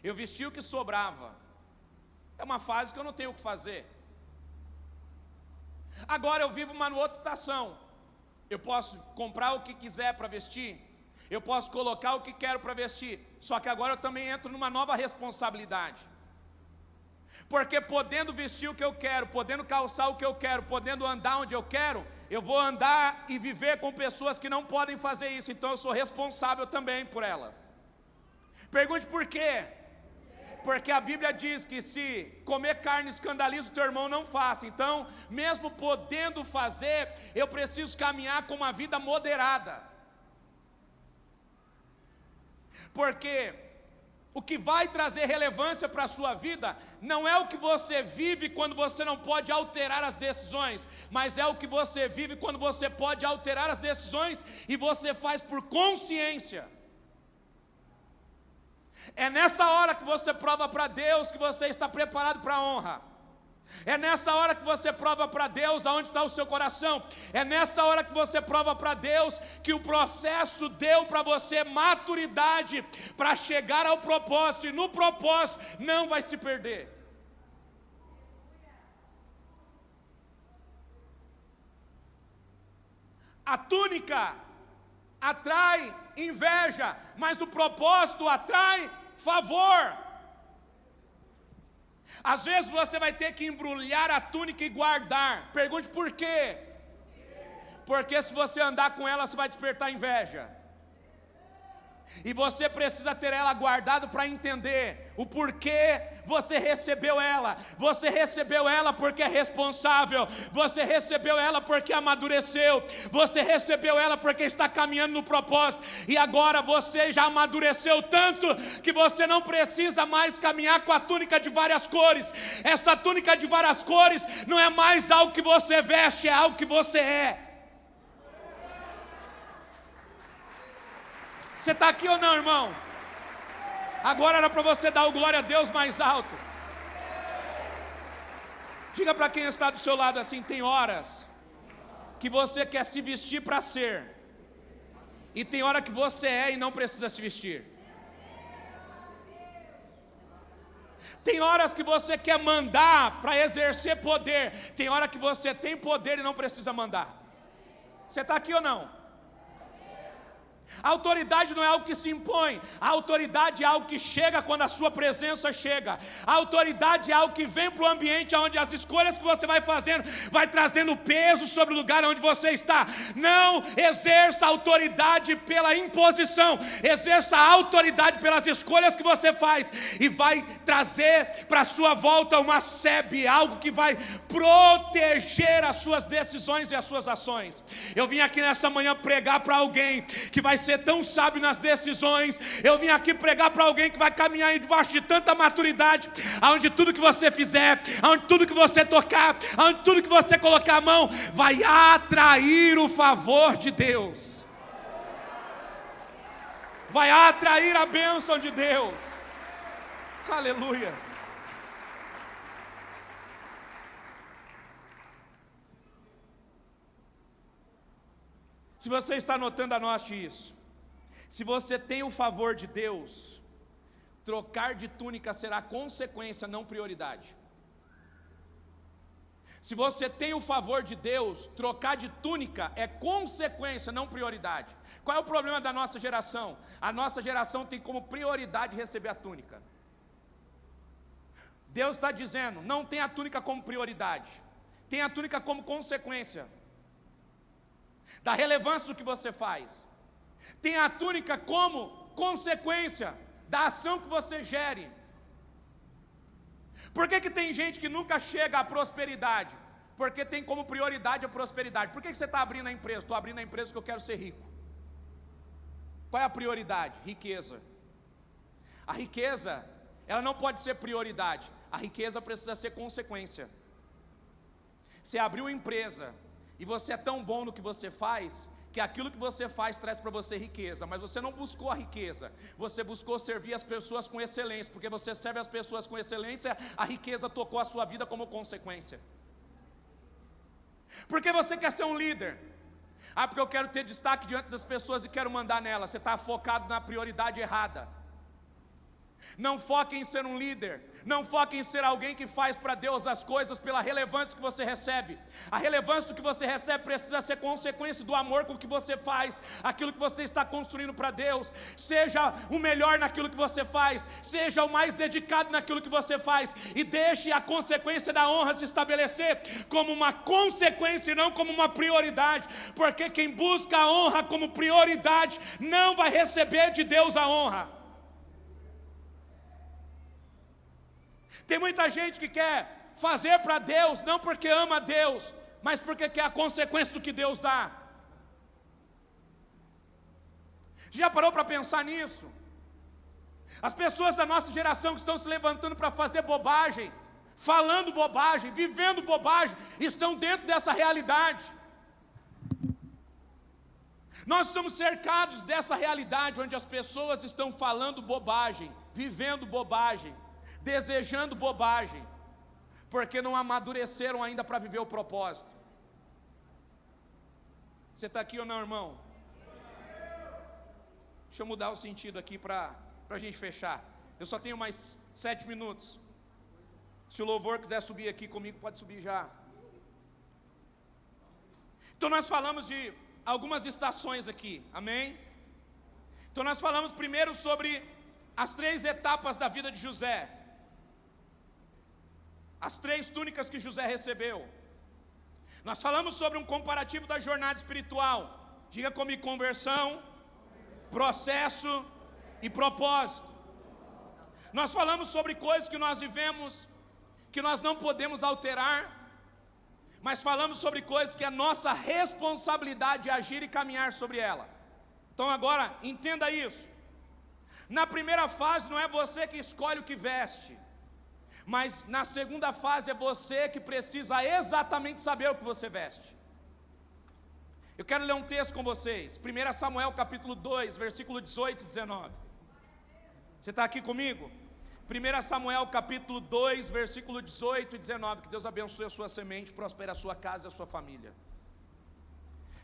eu vestia o que sobrava. É uma fase que eu não tenho o que fazer. Agora eu vivo uma outra estação. Eu posso comprar o que quiser para vestir, eu posso colocar o que quero para vestir, só que agora eu também entro numa nova responsabilidade. Porque podendo vestir o que eu quero, podendo calçar o que eu quero, podendo andar onde eu quero, eu vou andar e viver com pessoas que não podem fazer isso, então eu sou responsável também por elas. Pergunte por quê? Porque a Bíblia diz que se comer carne escandaliza o teu irmão, não faça. Então, mesmo podendo fazer, eu preciso caminhar com uma vida moderada. Porque o que vai trazer relevância para a sua vida não é o que você vive quando você não pode alterar as decisões, mas é o que você vive quando você pode alterar as decisões e você faz por consciência. É nessa hora que você prova para Deus que você está preparado para a honra. É nessa hora que você prova para Deus aonde está o seu coração. É nessa hora que você prova para Deus que o processo deu para você maturidade para chegar ao propósito, e no propósito não vai se perder. A túnica atrai inveja, mas o propósito atrai favor. Às vezes você vai ter que embrulhar a túnica e guardar. Pergunte por quê? Porque se você andar com ela, você vai despertar inveja. E você precisa ter ela guardada para entender o porquê você recebeu ela. Você recebeu ela porque é responsável. Você recebeu ela porque amadureceu. Você recebeu ela porque está caminhando no propósito. E agora você já amadureceu tanto que você não precisa mais caminhar com a túnica de várias cores. Essa túnica de várias cores não é mais algo que você veste, é algo que você é. Você está aqui ou não, irmão? Agora era para você dar o glória a Deus mais alto. Diga para quem está do seu lado assim: tem horas que você quer se vestir para ser, e tem hora que você é e não precisa se vestir. Tem horas que você quer mandar para exercer poder, tem hora que você tem poder e não precisa mandar. Você está aqui ou não? A autoridade não é algo que se impõe. A autoridade é algo que chega quando a sua presença chega. A autoridade é algo que vem para o ambiente onde as escolhas que você vai fazendo vai trazendo peso sobre o lugar onde você está. Não exerça autoridade pela imposição. Exerça a autoridade pelas escolhas que você faz, e vai trazer para a sua volta uma sebe, algo que vai proteger as suas decisões e as suas ações. Eu vim aqui nessa manhã pregar para alguém que vai ser tão sábio nas decisões. Eu vim aqui pregar para alguém que vai caminhar debaixo de tanta maturidade, aonde tudo que você fizer, aonde tudo que você tocar, aonde tudo que você colocar a mão, vai atrair o favor de Deus, vai atrair a bênção de Deus. Aleluia. Se você está anotando, anote isso. Se você tem o favor de Deus, trocar de túnica será consequência, não prioridade. Se você tem o favor de Deus, trocar de túnica é consequência, não prioridade. Qual é o problema da nossa geração? A nossa geração tem como prioridade receber a túnica. Deus está dizendo: não tem a túnica como prioridade, tem a túnica como consequência da relevância do que você faz. Tem a túnica como consequência da ação que você gere. Por que tem gente que nunca chega à prosperidade? Porque tem como prioridade a prosperidade. Por que você está abrindo a empresa? Estou abrindo a empresa porque eu quero ser rico. Qual é a prioridade? Riqueza. A riqueza, ela não pode ser prioridade. A riqueza precisa ser consequência. Você abriu uma empresa e você é tão bom no que você faz, que aquilo que você faz traz para você riqueza, mas você não buscou a riqueza, você buscou servir as pessoas com excelência, porque você serve as pessoas com excelência, a riqueza tocou a sua vida como consequência. Porque você quer ser um líder? Ah, porque eu quero ter destaque diante das pessoas e quero mandar nelas. Você está focado na prioridade errada. Não foque em ser um líder, não foque em ser alguém que faz para Deus as coisas pela relevância que você recebe. A relevância do que você recebe precisa ser consequência do amor com que você faz aquilo que você está construindo para Deus. Seja o melhor naquilo que você faz, seja o mais dedicado naquilo que você faz, e deixe a consequência da honra se estabelecer como uma consequência e não como uma prioridade, porque quem busca a honra como prioridade não vai receber de Deus a honra. Tem muita gente que quer fazer para Deus, não porque ama Deus, mas porque quer a consequência do que Deus dá. Já parou para pensar nisso? As pessoas da nossa geração que estão se levantando para fazer bobagem, falando bobagem, vivendo bobagem, estão dentro dessa realidade. Nós estamos cercados dessa realidade onde as pessoas estão falando bobagem, vivendo bobagem, desejando bobagem, porque não amadureceram ainda para viver o propósito. Você está aqui ou não, irmão? Deixa eu mudar o sentido aqui para a gente fechar. Eu só tenho mais 7 minutos. Se o louvor quiser subir aqui comigo, pode subir já. Então nós falamos de algumas estações aqui, amém? Então nós falamos primeiro sobre as 3 etapas da vida de José, as 3 túnicas que José recebeu. Nós falamos sobre um comparativo da jornada espiritual. Diga comigo: conversão, processo e propósito. Nós falamos sobre coisas que nós vivemos, que nós não podemos alterar, mas falamos sobre coisas que é nossa responsabilidade agir e caminhar sobre ela. Então agora, entenda isso. Na primeira fase não é você que escolhe o que veste, mas na segunda fase é você que precisa exatamente saber o que você veste. Eu quero ler um texto com vocês, 1 Samuel capítulo 2, versículo 18 e 19. Você está aqui comigo? 1 Samuel capítulo 2, versículo 18 e 19. Que Deus abençoe a sua semente, prospere a sua casa e a sua família.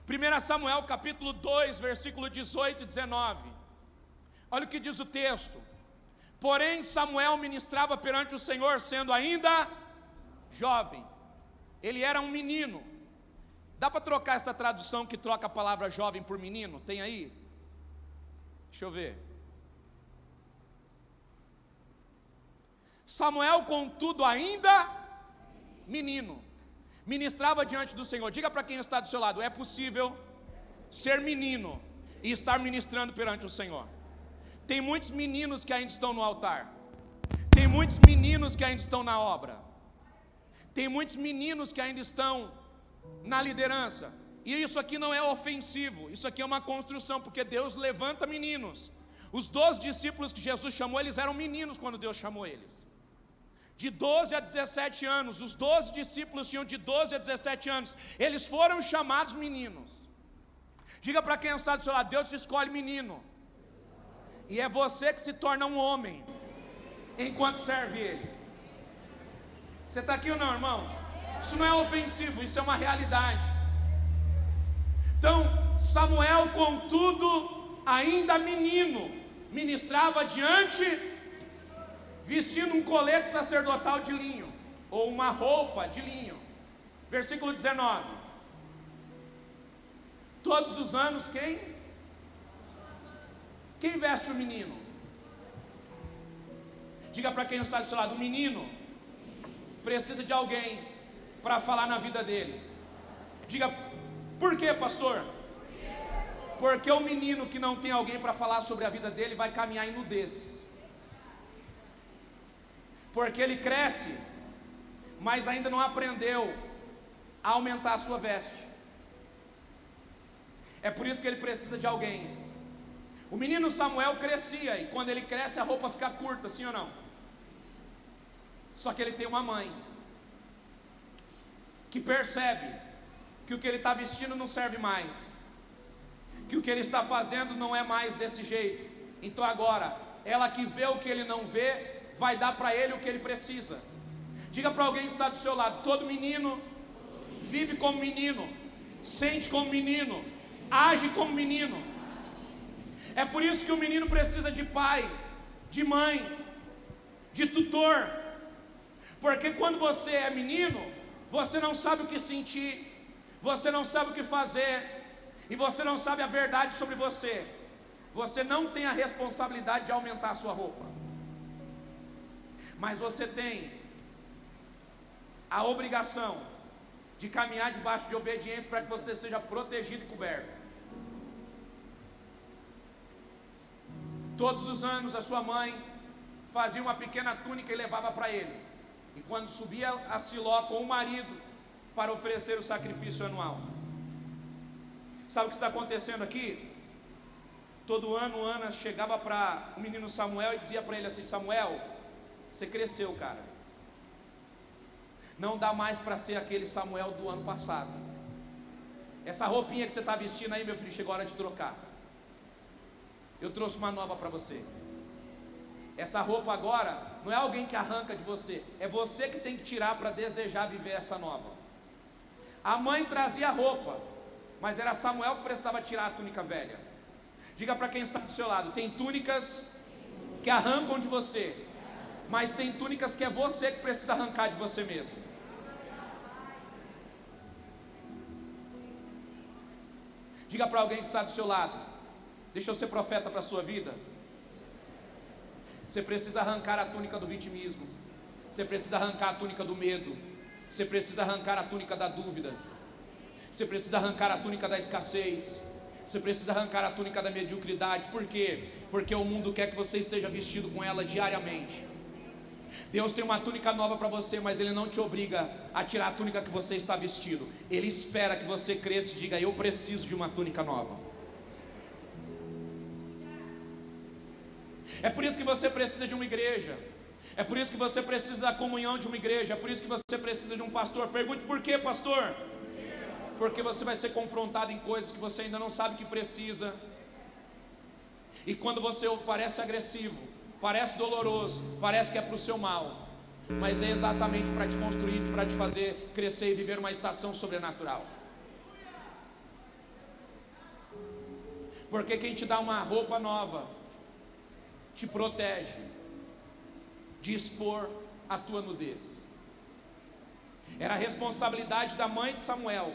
1 Samuel capítulo 2, versículo 18 e 19. Olha o que diz o texto: porém Samuel ministrava perante o Senhor sendo ainda jovem. Ele era um menino. Dá para trocar essa tradução que troca a palavra jovem por menino? Tem aí? Deixa eu ver. Samuel, contudo, ainda menino, ministrava diante do Senhor. Diga para quem está do seu lado: é possível ser menino e estar ministrando perante o Senhor. Tem muitos meninos que ainda estão no altar. Tem muitos meninos que ainda estão na obra. Tem muitos meninos que ainda estão na liderança. E isso aqui não é ofensivo, isso aqui é uma construção, porque Deus levanta meninos. Os 12 discípulos que Jesus chamou, eles eram meninos quando Deus chamou eles. De 12 a 17 anos, os 12 discípulos tinham de 12 a 17 anos. Eles foram chamados meninos. Diga para quem está do seu lado: Deus te escolhe menino. E é você que se torna um homem enquanto serve Ele. Você está aqui ou não, irmãos? Isso não é ofensivo, isso é uma realidade. Então, Samuel, contudo, ainda menino, ministrava diante, vestindo um colete sacerdotal de linho, ou uma roupa de linho. Versículo 19. Todos os anos quem? Quem veste o menino? Diga para quem está do seu lado: o menino precisa de alguém para falar na vida dele. Diga: por quê, pastor? Porque o menino que não tem alguém para falar sobre a vida dele vai caminhar em nudez. Porque ele cresce, mas ainda não aprendeu a aumentar a sua veste. É por isso que ele precisa de alguém. O menino Samuel crescia, e quando ele cresce a roupa fica curta, sim ou não? Só que ele tem uma mãe que percebe que o que ele está vestindo não serve mais, que o que ele está fazendo não é mais desse jeito. Então agora, ela que vê o que ele não vê, vai dar para ele o que ele precisa. Diga para alguém que está do seu lado: todo menino vive como menino, sente como menino, age como menino. É por isso que o menino precisa de pai, de mãe, de tutor. Porque quando você é menino, você não sabe o que sentir, você não sabe o que fazer, e você não sabe a verdade sobre você. Você não tem a responsabilidade de aumentar a sua roupa, mas você tem a obrigação de caminhar debaixo de obediência para que você seja protegido e coberto. Todos os anos a sua mãe fazia uma pequena túnica e levava para ele. E quando subia a Siló com o marido para oferecer o sacrifício anual. Sabe o que está acontecendo aqui? Todo ano Ana chegava para o menino Samuel e dizia para ele assim: Samuel, você cresceu, cara. Não dá mais para ser aquele Samuel do ano passado. Essa roupinha que você está vestindo aí, meu filho, chegou a hora de trocar. Eu trouxe uma nova para você. Essa roupa agora não é alguém que arranca de você, é você que tem que tirar para desejar viver essa nova. A mãe trazia a roupa, mas era Samuel que precisava tirar a túnica velha. Diga para quem está do seu lado: tem túnicas que arrancam de você, mas tem túnicas que é você que precisa arrancar de você mesmo. Diga para alguém que está do seu lado: deixa eu ser profeta para a sua vida. Você precisa arrancar a túnica do vitimismo. Você precisa arrancar a túnica do medo. Você precisa arrancar a túnica da dúvida. Você precisa arrancar a túnica da escassez. Você precisa arrancar a túnica da mediocridade. Por quê? Porque o mundo quer que você esteja vestido com ela diariamente. Deus tem uma túnica nova para você, mas Ele não te obriga a tirar a túnica que você está vestido. Ele espera que você cresça e diga: eu preciso de uma túnica nova. É por isso que você precisa de uma igreja. É por isso que você precisa da comunhão de uma igreja. É por isso que você precisa de um pastor. Pergunte: por quê, pastor? Porque você vai ser confrontado em coisas que você ainda não sabe que precisa. E quando você parece agressivo, parece doloroso, parece que é para o seu mal, mas é exatamente para te construir, para te fazer crescer e viver uma estação sobrenatural. Porque quem te dá uma roupa nova te protege de expor a tua nudez. Era a responsabilidade da mãe de Samuel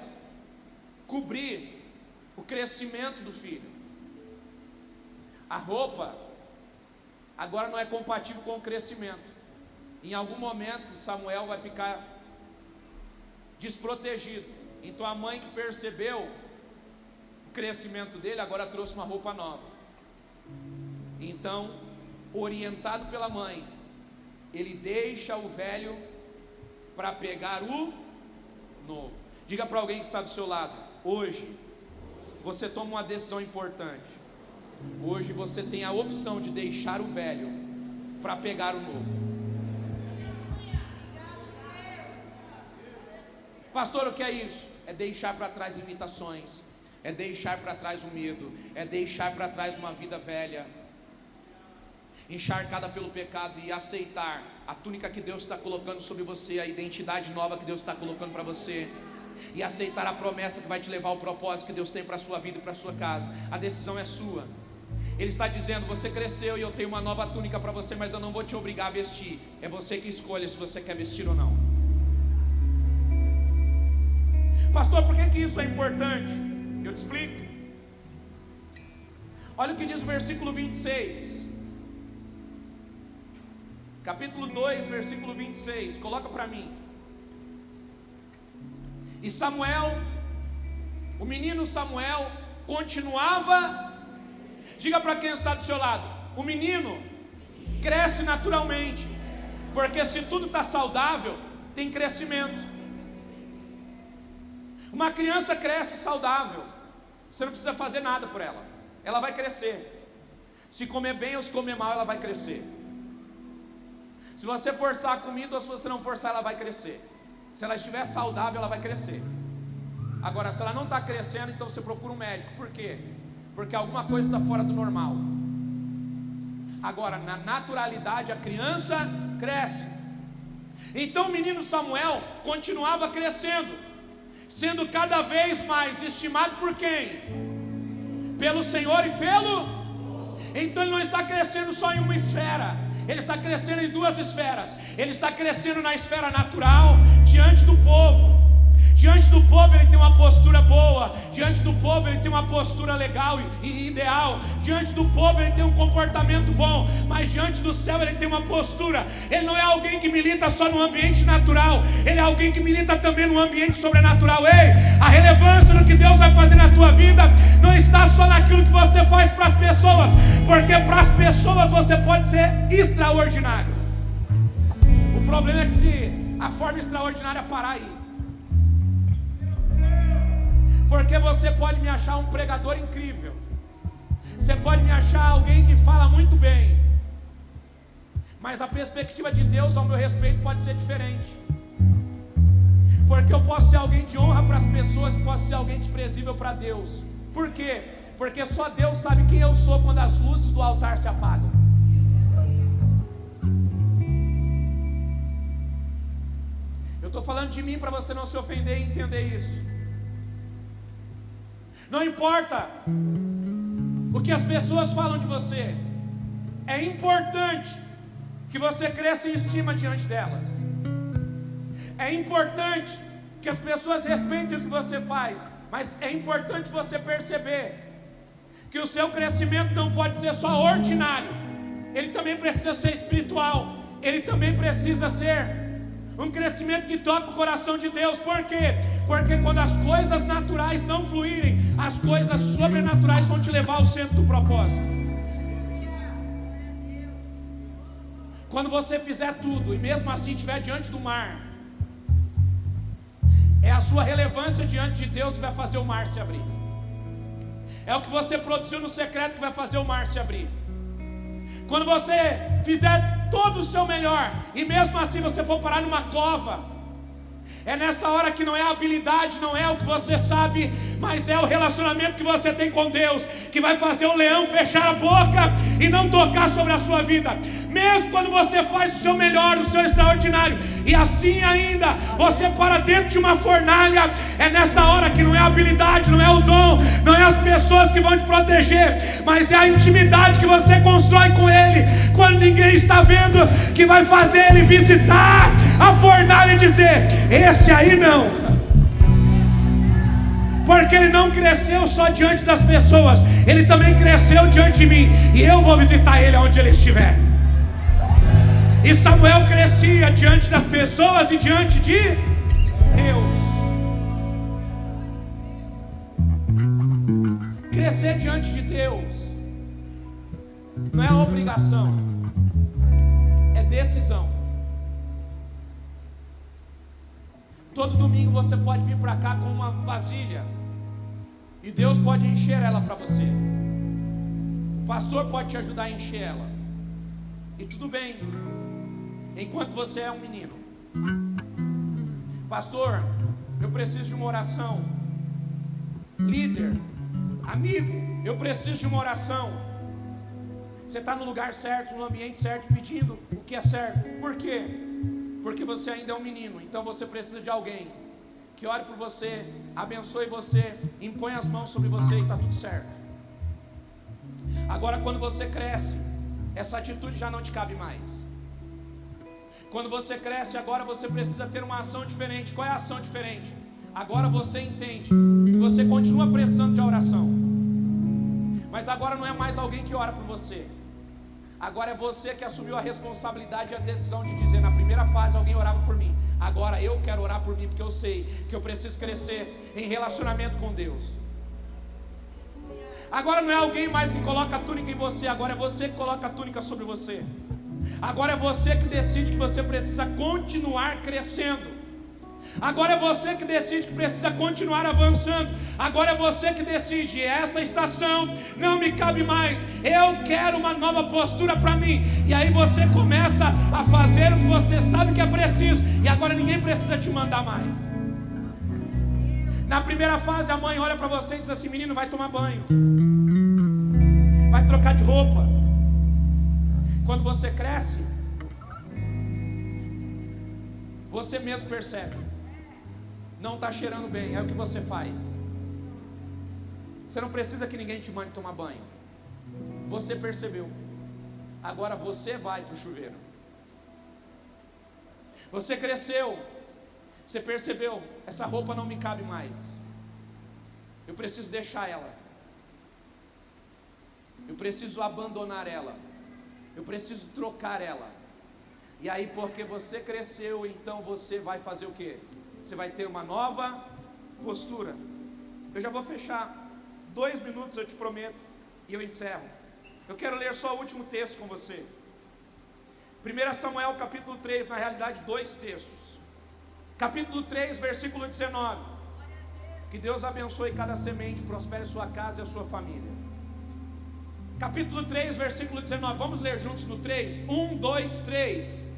cobrir o crescimento do filho. A roupa agora não é compatível com o crescimento. Em algum momento Samuel vai ficar desprotegido. Então a mãe que percebeu o crescimento dele agora trouxe uma roupa nova. Então, orientado pela mãe, ele deixa o velho para pegar o novo. Diga para alguém que está do seu lado: hoje você toma uma decisão importante. Hoje você tem a opção de deixar o velho para pegar o novo. Pastor, o que é isso? É deixar para trás limitações, é deixar para trás o medo, é deixar para trás uma vida velha, encharcada pelo pecado, e aceitar a túnica que Deus está colocando sobre você, a identidade nova que Deus está colocando para você, e aceitar a promessa que vai te levar ao propósito que Deus tem para a sua vida e para a sua casa. A decisão é sua. Ele está dizendo: você cresceu e eu tenho uma nova túnica para você, mas eu não vou te obrigar a vestir. É você que escolhe se você quer vestir ou não. Pastor, por que isso é importante? Eu te explico. Olha o que diz o versículo 26. Capítulo 2, versículo 26, coloca para mim. E Samuel, o menino Samuel, continuava. Diga para quem está do seu lado: o menino cresce naturalmente, porque se tudo está saudável, tem crescimento. Uma criança cresce saudável, você não precisa fazer nada por ela, ela vai crescer. Se comer bem ou se comer mal, ela vai crescer. Se você forçar a comida ou se você não forçar, ela vai crescer. Se ela estiver saudável, ela vai crescer. Agora, se ela não está crescendo, então você procura um médico. Por quê? Porque alguma coisa está fora do normal. Agora, na naturalidade, a criança cresce. Então o menino Samuel continuava crescendo, sendo cada vez mais estimado por quem? Pelo Senhor e pelo... Então ele não está crescendo só em uma esfera, ele está crescendo em duas esferas. Ele está crescendo na esfera natural, diante do povo. Diante do povo ele tem uma postura boa. Diante do povo ele tem uma postura legal e ideal. Diante do povo ele tem um comportamento bom. Mas diante do céu ele tem uma postura. Ele não é alguém que milita só no ambiente natural, ele é alguém que milita também no ambiente sobrenatural. Ei, a relevância do que Deus vai fazer na tua vida não está só naquilo que você faz para as pessoas, porque para as pessoas você pode ser extraordinário. O problema é que se a forma extraordinária parar aí, porque você pode me achar um pregador incrível, você pode me achar alguém que fala muito bem, mas a perspectiva de Deus ao meu respeito pode ser diferente. Porque eu posso ser alguém de honra para as pessoas e posso ser alguém desprezível para Deus. Por quê? Porque só Deus sabe quem eu sou quando as luzes do altar se apagam. Eu estou falando de mim para você não se ofender e entender isso. Não importa o que as pessoas falam de você, é importante que você cresça em estima diante delas. É importante que as pessoas respeitem o que você faz, Mas é importante você perceber que o seu crescimento não pode ser só ordinário, ele também precisa ser espiritual, ele também precisa ser um crescimento que toca o coração de Deus. Por quê? Porque quando as coisas naturais não fluírem, as coisas sobrenaturais vão te levar ao centro do propósito. Quando você fizer tudo e mesmo assim estiver diante do mar, é a sua relevância diante de Deus que vai fazer o mar se abrir. É o que você produziu no secreto que vai fazer o mar se abrir. Quando você fizer todo o seu melhor e mesmo assim você for parar numa cova, é nessa hora que não é a habilidade, não é o que você sabe, mas é o relacionamento que você tem com Deus, que vai fazer o leão fechar a boca e não tocar sobre a sua vida. Mesmo quando você faz o seu melhor, o seu extraordinário, e assim ainda você para dentro de uma fornalha, é nessa hora que não é a habilidade, não é o dom, não é as pessoas que vão te proteger, mas é a intimidade que você constrói com Ele, quando ninguém está vendo, que vai fazer Ele visitar a fornalha e dizer: esse aí não. Porque ele não cresceu só diante das pessoas, ele também cresceu diante de mim, e eu vou visitar ele onde ele estiver. E Samuel crescia diante das pessoas e diante de Deus. Crescer diante de Deus não é obrigação, é decisão. Todo domingo você pode vir para cá com uma vasilha e Deus pode encher ela para você. O pastor pode te ajudar a encher ela. E tudo bem, enquanto você é um menino. Pastor, eu preciso de uma oração. Líder, amigo, eu preciso de uma oração. Você está no lugar certo, no ambiente certo, pedindo o que é certo. Por quê? Porque você ainda é um menino, então você precisa de alguém que ore por você, abençoe você, impõe as mãos sobre você e está tudo certo. Agora quando você cresce, essa atitude já não te cabe mais. Quando você cresce, agora você precisa ter uma ação diferente. Qual é a ação diferente? Agora você entende que você continua precisando de oração, mas agora não é mais alguém que ora por você. Agora é você que assumiu a responsabilidade e a decisão de dizer: na primeira fase alguém orava por mim, agora eu quero orar por mim, porque eu sei que eu preciso crescer em relacionamento com Deus. Agora não é alguém mais que coloca a túnica em você, agora é você que coloca a túnica sobre você. Agora é você que decide que você precisa continuar crescendo. Agora é você que decide que precisa continuar avançando. Agora é você que decide: essa estação não me cabe mais, eu quero uma nova postura para mim. E aí você começa a fazer o que você sabe que é preciso, e agora ninguém precisa te mandar mais. Na primeira fase a mãe olha para você e diz assim: menino, vai tomar banho, vai trocar de roupa. Quando você cresce, você mesmo percebe: não está cheirando bem. Aí o que você faz? Você não precisa que ninguém te mande tomar banho. Você percebeu. Agora você vai para o chuveiro. Você cresceu. Você percebeu: essa roupa não me cabe mais, eu preciso deixar ela, eu preciso abandonar ela, eu preciso trocar ela. E aí, porque você cresceu, então você vai fazer o quê? Você vai ter uma nova postura. Eu já vou fechar 2 minutos, eu te prometo, e eu encerro. Eu quero ler só o último texto com você. 1 Samuel capítulo 3, na realidade 2 textos. Capítulo 3, versículo 19. Que Deus abençoe cada semente, prospere sua casa e a sua família. Capítulo 3, versículo 19. Vamos ler juntos no 3? 1, 2, 3.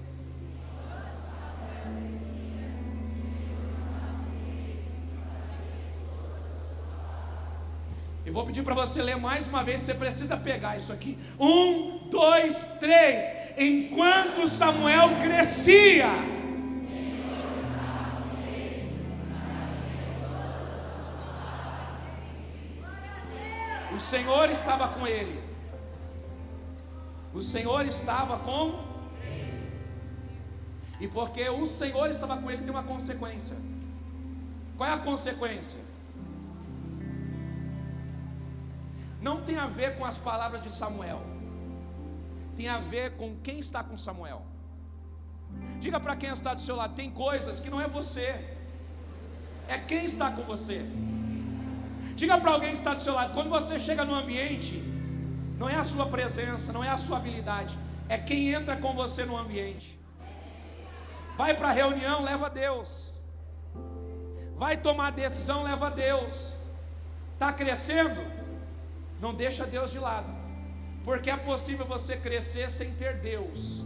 Eu vou pedir para você ler mais uma vez, você precisa pegar isso aqui. 1, 2, 3. Enquanto Samuel crescia, o Senhor estava com ele. O Senhor estava com ele. E porque o Senhor estava com ele, tem uma consequência. Qual é a consequência? não tem a ver com as palavras de Samuel, tem a ver com quem está com Samuel. Diga para quem está do seu lado: tem coisas que não é você, é quem está com você. Diga para alguém que está do seu lado: quando você chega no ambiente, não é a sua presença, não é a sua habilidade, é quem entra com você no ambiente. Vai para a reunião, leva Deus. Vai tomar decisão, leva Deus. Está crescendo? Não deixa Deus de lado, porque é possível você crescer sem ter Deus.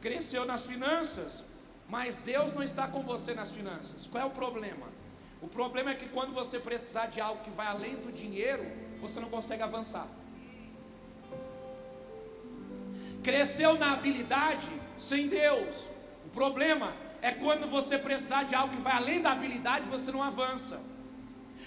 Cresceu nas finanças, mas Deus não está com você nas finanças. Qual é o problema? O problema é que quando você precisar de algo que vai além do dinheiro, você não consegue avançar. Cresceu na habilidade sem Deus. O problema é quando você precisar de algo que vai além da habilidade, você não avança.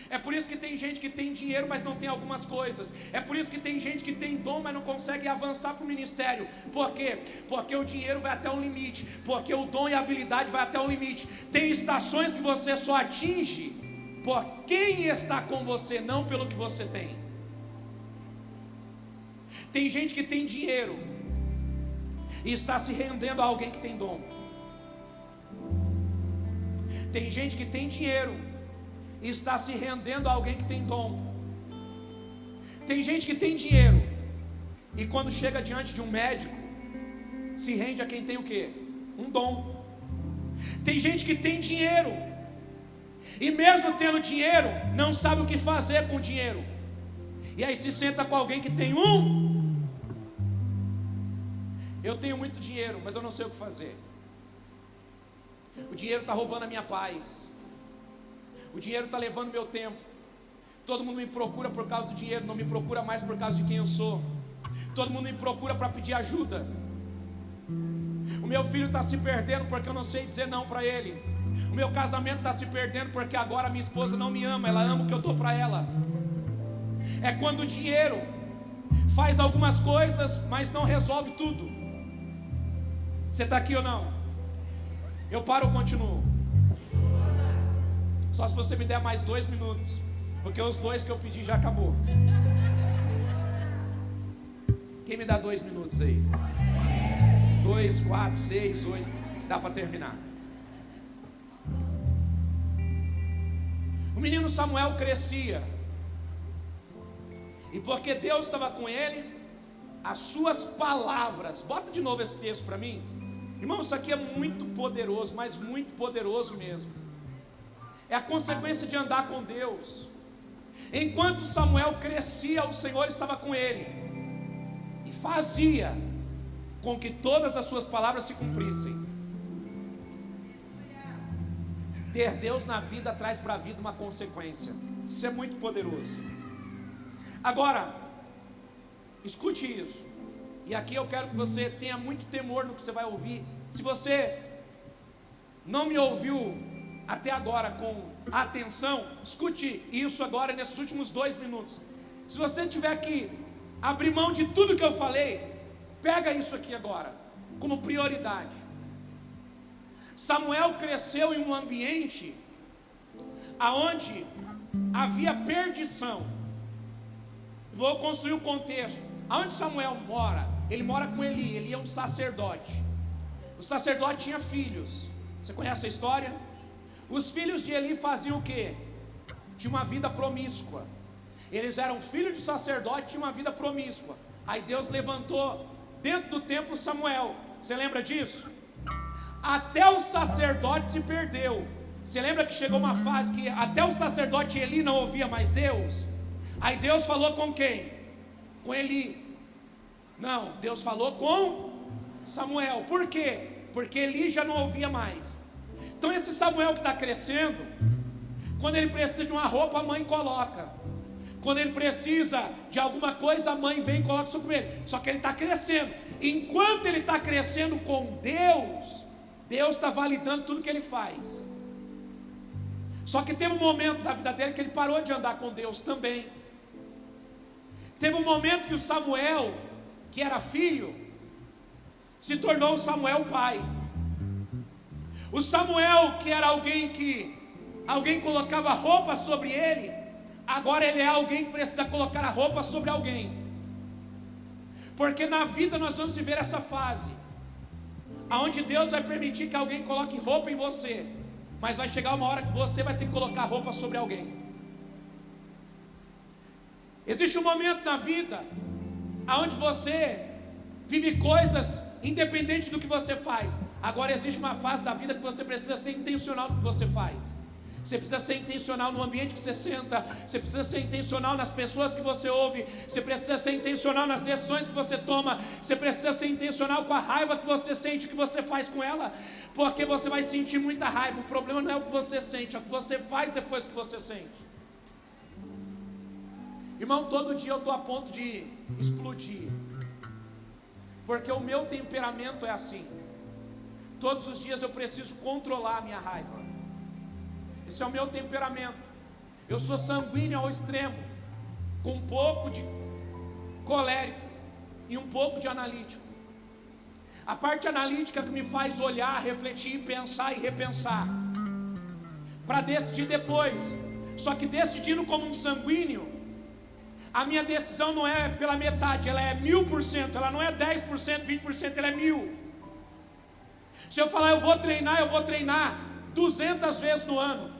É por isso que tem gente que tem dinheiro, mas não tem algumas coisas. É por isso que tem gente que tem dom, mas não consegue avançar para o ministério. Por quê? Porque o dinheiro vai até um limite, porque o dom e a habilidade vai até um limite. Tem estações que você só atinge por quem está com você, não pelo que você tem. Tem gente que tem dinheiro e está se rendendo a alguém que tem dom. Tem gente que tem dinheiro e está se rendendo a alguém que tem dom. Tem gente que tem dinheiro e quando chega diante de um médico, se rende a quem tem o quê? Um dom. Tem gente que tem dinheiro e mesmo tendo dinheiro, não sabe o que fazer com o dinheiro, e aí se senta com alguém que tem um. Eu tenho muito dinheiro, mas eu não sei o que fazer. O dinheiro está roubando a minha paz. O dinheiro está levando meu tempo. Todo mundo me procura por causa do dinheiro, não me procura mais por causa de quem eu sou. Todo mundo me procura para pedir ajuda. O meu filho está se perdendo porque eu não sei dizer não para ele. O meu casamento está se perdendo porque agora minha esposa não me ama, ela ama o que eu dou para ela. É quando o dinheiro faz algumas coisas, mas não resolve tudo. Você está aqui ou não? Eu paro ou continuo? Só se você me der mais 2 minutos, porque os 2 que eu pedi já acabou. Quem me dá 2 minutos aí? 2, 4, 6, 8. Dá para terminar. O menino Samuel crescia, e porque Deus estava com ele, as suas palavras. Bota de novo esse texto para mim. Irmão, isso aqui é muito poderoso, mas muito poderoso mesmo. É a consequência de andar com Deus. Enquanto Samuel crescia, o Senhor estava com ele e fazia com que todas as suas palavras se cumprissem. Ter Deus na vida traz para a vida uma consequência. Isso é muito poderoso. Agora, escute isso. E aqui eu quero que você tenha muito temor no que você vai ouvir. Se você não me ouviu até agora com atenção, escute isso agora nesses últimos 2 minutos. Se você tiver que abrir mão de tudo que eu falei, pega isso aqui agora como prioridade. Samuel cresceu em um ambiente aonde havia perdição. Vou construir o contexto. Aonde Samuel mora? Ele mora com Eli. Eli é um sacerdote. O sacerdote tinha filhos. Você conhece a história? Os filhos de Eli faziam o quê? Tinha uma vida promíscua. Eles eram filhos de sacerdote, tinham uma vida promíscua. Aí Deus levantou dentro do templo Samuel. Você lembra disso? Até o sacerdote se perdeu. Você lembra que chegou uma fase que até o sacerdote Eli não ouvia mais Deus? Aí Deus falou com quem? Com Eli. Não, Deus falou com Samuel. Por quê? Porque Eli já não ouvia mais. Então esse Samuel que está crescendo, quando ele precisa de uma roupa, a mãe coloca. Quando ele precisa de alguma coisa, a mãe vem e coloca sobre ele. Só que ele está crescendo. Enquanto ele está crescendo com Deus, Deus está validando tudo que ele faz. Só que teve um momento da vida dele que ele parou de andar com Deus também. Teve um momento que o Samuel, que era filho, se tornou o Samuel pai. O Samuel, que era alguém colocava roupa sobre ele, Agora ele é alguém que precisa colocar a roupa sobre alguém. Porque na vida nós vamos viver essa fase aonde Deus vai permitir que alguém coloque roupa em você, mas vai chegar uma hora que você vai ter que colocar roupa sobre alguém. Existe um momento na vida aonde você vive coisas independente do que você faz. Agora existe uma fase da vida que você precisa ser intencional no que você faz. Você precisa ser intencional no ambiente que você senta. Você precisa ser intencional nas pessoas que você ouve. Você precisa ser intencional nas decisões que você toma. Você precisa ser intencional com a raiva que você sente, o que você faz com ela. Porque você vai sentir muita raiva. O problema não é o que você sente, é o que você faz depois que você sente. Irmão, todo dia eu estou a ponto de explodir. Porque o meu temperamento é assim. Todos os dias eu preciso controlar a minha raiva. Esse é o meu temperamento. Eu sou sanguíneo ao extremo, com um pouco de colérico e um pouco de analítico. A parte analítica que me faz olhar, refletir, pensar e repensar, para decidir depois. Só que decidindo como um sanguíneo, a minha decisão não é pela metade, ela é 1000%, ela não é 10%, 20%, ela é 1000%. Se eu falar eu vou treinar 200 vezes no ano.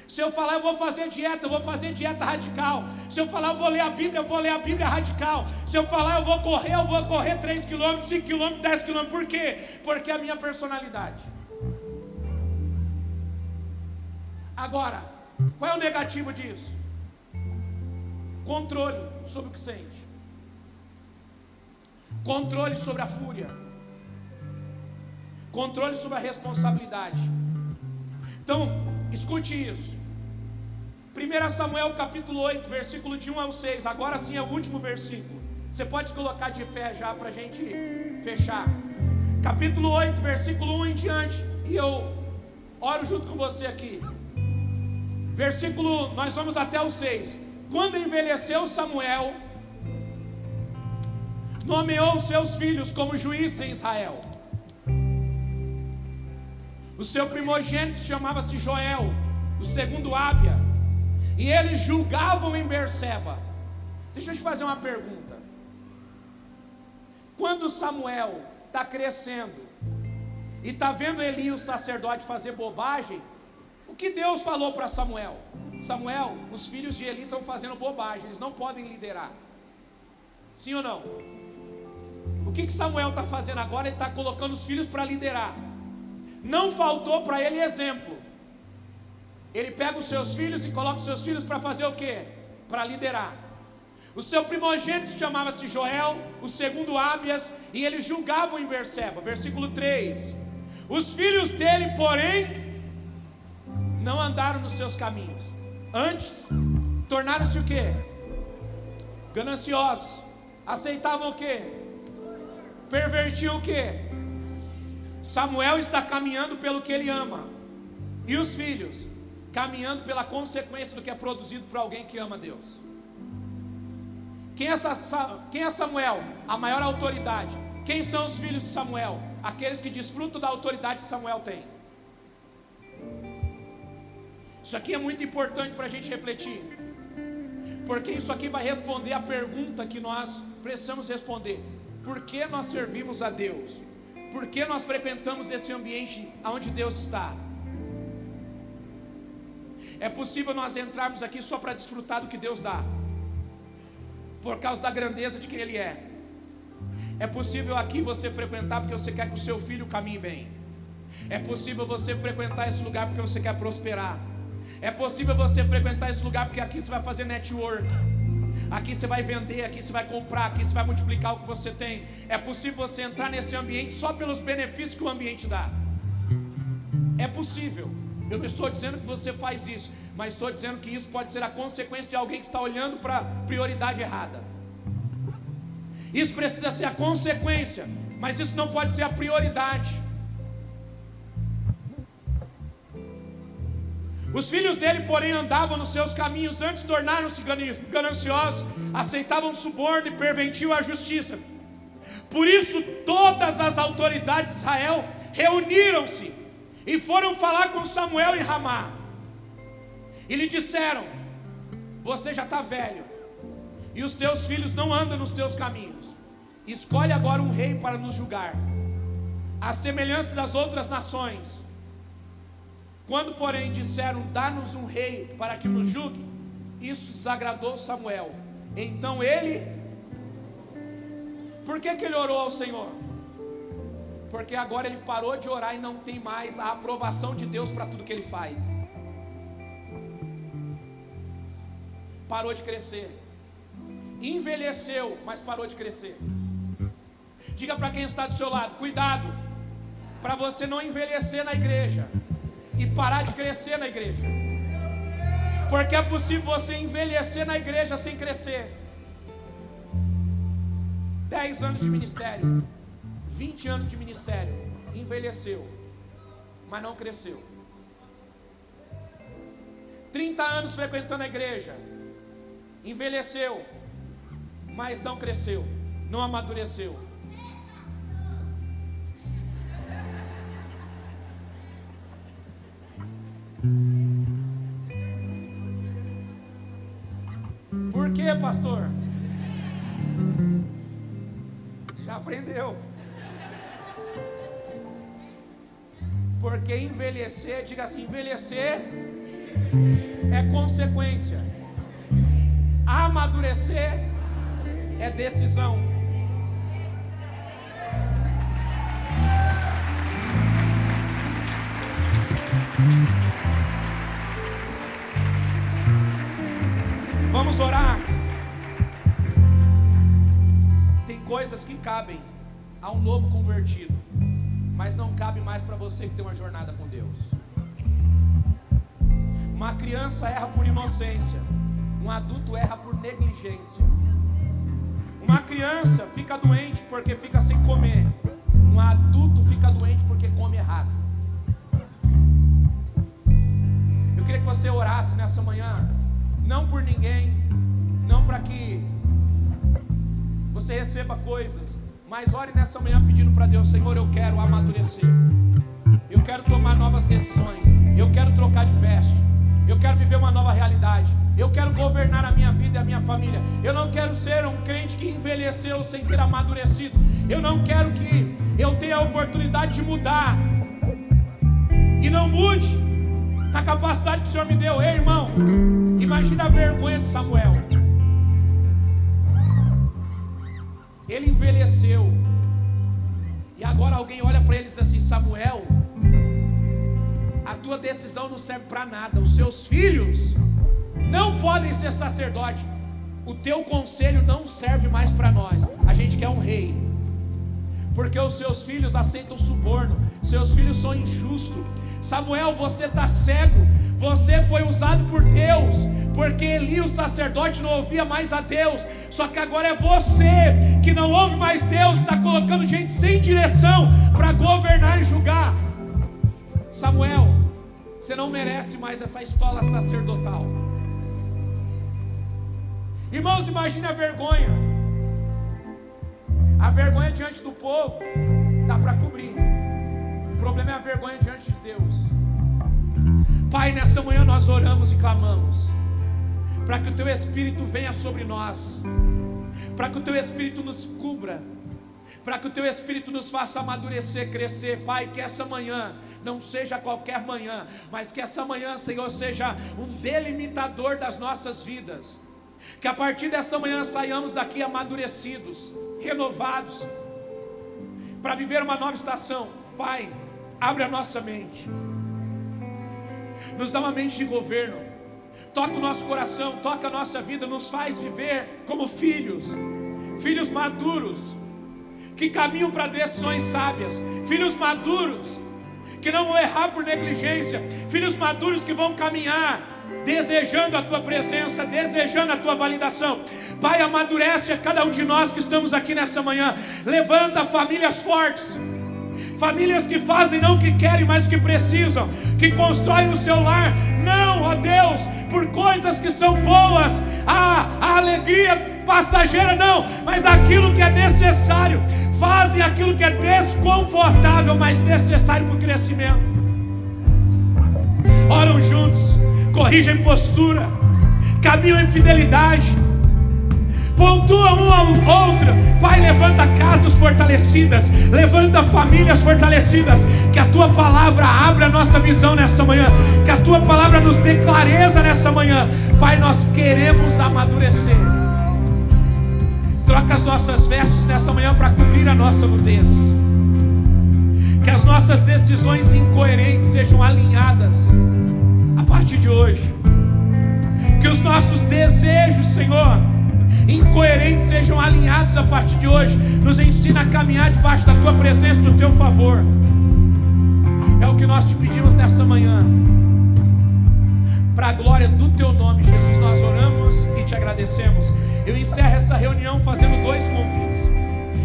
Se eu falar eu vou fazer dieta radical. Se eu falar eu vou ler a Bíblia radical. Se eu falar eu vou correr 3 km, 5 km, 10 km. Por quê? Porque é a minha personalidade. Agora, qual é o negativo disso? Controle sobre o que sente. Controle sobre a fúria. Controle sobre a responsabilidade. Então, escute isso. 1 Samuel capítulo 8, versículo de 1 ao 6. Agora sim é o último versículo. Você pode se colocar de pé já para a gente fechar. Capítulo 8, versículo 1 em diante. E eu oro junto com você aqui. Versículo, nós vamos até o 6. Quando envelheceu Samuel, nomeou seus filhos como juízes em Israel. O seu primogênito chamava-se Joel, o segundo Ábia, e eles julgavam em Berseba. Deixa eu te fazer uma pergunta. Quando Samuel está crescendo e está vendo Eli, o sacerdote, fazer bobagem, o que Deus falou para Samuel? Samuel, os filhos de Eli estão fazendo bobagem, eles não podem liderar. Sim ou não? O que Samuel está fazendo agora? Ele está colocando os filhos para liderar. Não faltou para ele exemplo. Ele pega os seus filhos e coloca os seus filhos para fazer o quê? Para liderar. O seu primogênito chamava-se Joel, o segundo Ábias, e eles julgavam em Berseba. Versículo 3. Os filhos dele, porém, não andaram nos seus caminhos. Antes, tornaram-se o quê? Gananciosos. Aceitavam o quê? Pervertiam o quê? Samuel está caminhando pelo que ele ama. E os filhos caminhando pela consequência do que é produzido por alguém que ama Deus. Quem é Samuel? A maior autoridade. Quem são os filhos de Samuel? Aqueles que desfrutam da autoridade que Samuel tem. Isso aqui é muito importante para a gente refletir, porque isso aqui vai responder a pergunta que nós precisamos responder: por que nós servimos a Deus? Por que nós frequentamos esse ambiente onde Deus está? É possível nós entrarmos aqui só para desfrutar do que Deus dá, por causa da grandeza de quem Ele é. É possível aqui você frequentar porque você quer que o seu filho caminhe bem. É possível você frequentar esse lugar porque você quer prosperar. É possível você frequentar esse lugar porque aqui você vai fazer network. Aqui você vai vender, aqui você vai comprar, aqui você vai multiplicar o que você tem. É possível você entrar nesse ambiente só pelos benefícios que o ambiente dá. É possível. Eu não estou dizendo que você faz isso, mas estou dizendo que isso pode ser a consequência de alguém que está olhando para a prioridade errada. Isso precisa ser a consequência, mas isso não pode ser a prioridade. Os filhos dele, porém, andavam nos seus caminhos, antes tornaram-se gananciosos, aceitavam suborno e pervertiam a justiça. Por isso todas as autoridades de Israel reuniram-se e foram falar com Samuel em Ramá. E lhe disseram: você já está velho, e os teus filhos não andam nos teus caminhos. Escolhe agora um rei para nos julgar, à semelhança das outras nações. Quando, porém, disseram: dá-nos um rei para que nos julgue, isso desagradou Samuel. Então ele... Por que ele orou ao Senhor? Porque agora ele parou de orar e não tem mais a aprovação de Deus para tudo que ele faz. Parou de crescer. Envelheceu, mas parou de crescer. Diga para quem está do seu lado: cuidado, para você não envelhecer na igreja e parar de crescer na igreja. Porque é possível você envelhecer na igreja sem crescer. 10 anos de ministério, 20 anos de ministério, envelheceu, mas não cresceu. 30 anos frequentando a igreja, envelheceu, mas não cresceu, não amadureceu. Por quê, pastor? Já aprendeu. Porque envelhecer, diga assim: envelhecer é consequência, amadurecer é decisão. Vamos orar. Tem coisas que cabem a um novo convertido, mas não cabe mais para você que tem uma jornada com Deus. Uma criança erra por inocência, um adulto erra por negligência. Uma criança fica doente porque fica sem comer, um adulto fica doente porque come errado. Eu queria que você orasse nessa manhã, não por ninguém, não para que você receba coisas, mas ore nessa manhã pedindo para Deus: Senhor, eu quero amadurecer, eu quero tomar novas decisões, eu quero trocar de veste, eu quero viver uma nova realidade, eu quero governar a minha vida e a minha família. Eu não quero ser um crente que envelheceu sem ter amadurecido. Eu não quero que eu tenha a oportunidade de mudar e não mude na capacidade que o Senhor me deu. Ei, irmão, imagina a vergonha de Samuel. Ele envelheceu, e agora alguém olha para ele e diz assim: Samuel, a tua decisão não serve para nada, os seus filhos não podem ser sacerdote, o teu conselho não serve mais para nós, a gente quer um rei, porque os seus filhos aceitam suborno, seus filhos são injustos. Samuel, você está cego, você foi usado por Deus, porque Eli, o sacerdote, não ouvia mais a Deus, só que agora é você que não ouve mais Deus, está colocando gente sem direção para governar e julgar. Samuel, você não merece mais essa estola sacerdotal. Irmãos, imagine a vergonha. A vergonha diante do povo dá para cobrir, o problema é a vergonha diante de Deus. Pai, nessa manhã nós oramos e clamamos para que o Teu Espírito venha sobre nós, para que o Teu Espírito nos cubra, para que o Teu Espírito nos faça amadurecer, crescer. Pai, que essa manhã não seja qualquer manhã, mas que essa manhã, Senhor, seja um delimitador das nossas vidas. Que a partir dessa manhã saiamos daqui amadurecidos, renovados, para viver uma nova estação. Pai, abre a nossa mente, nos dá uma mente de governo, toca o nosso coração, toca a nossa vida, nos faz viver como filhos, filhos maduros, que caminham para decisões sábias, filhos maduros, que não vão errar por negligência, filhos maduros que vão caminhar desejando a Tua presença, desejando a Tua validação. Pai, amadurece a cada um de nós que estamos aqui nessa manhã, levanta famílias fortes, famílias que fazem não o que querem, mas o que precisam, que constroem o seu lar, não, ó Deus, por coisas que são boas, a alegria passageira não, mas aquilo que é necessário, fazem aquilo que é desconfortável, mas necessário para o crescimento. Oram juntos, corrigem postura, caminham em fidelidade, pontuam um ao outro. Pai, levanta casas fortalecidas, levanta famílias fortalecidas. Que a tua palavra abra a nossa visão nessa manhã, que a tua palavra nos dê clareza nessa manhã. Pai, nós queremos amadurecer. Troca as nossas vestes nessa manhã para cobrir a nossa nudez. Que as nossas decisões incoerentes sejam alinhadas a partir de hoje. Que os nossos desejos, Senhor, incoerentes sejam alinhados a partir de hoje. Nos ensina a caminhar debaixo da tua presença, do teu favor. É o que nós te pedimos nessa manhã. Para a glória do teu nome, Jesus, nós oramos e te agradecemos. Eu encerro essa reunião fazendo 2 convites.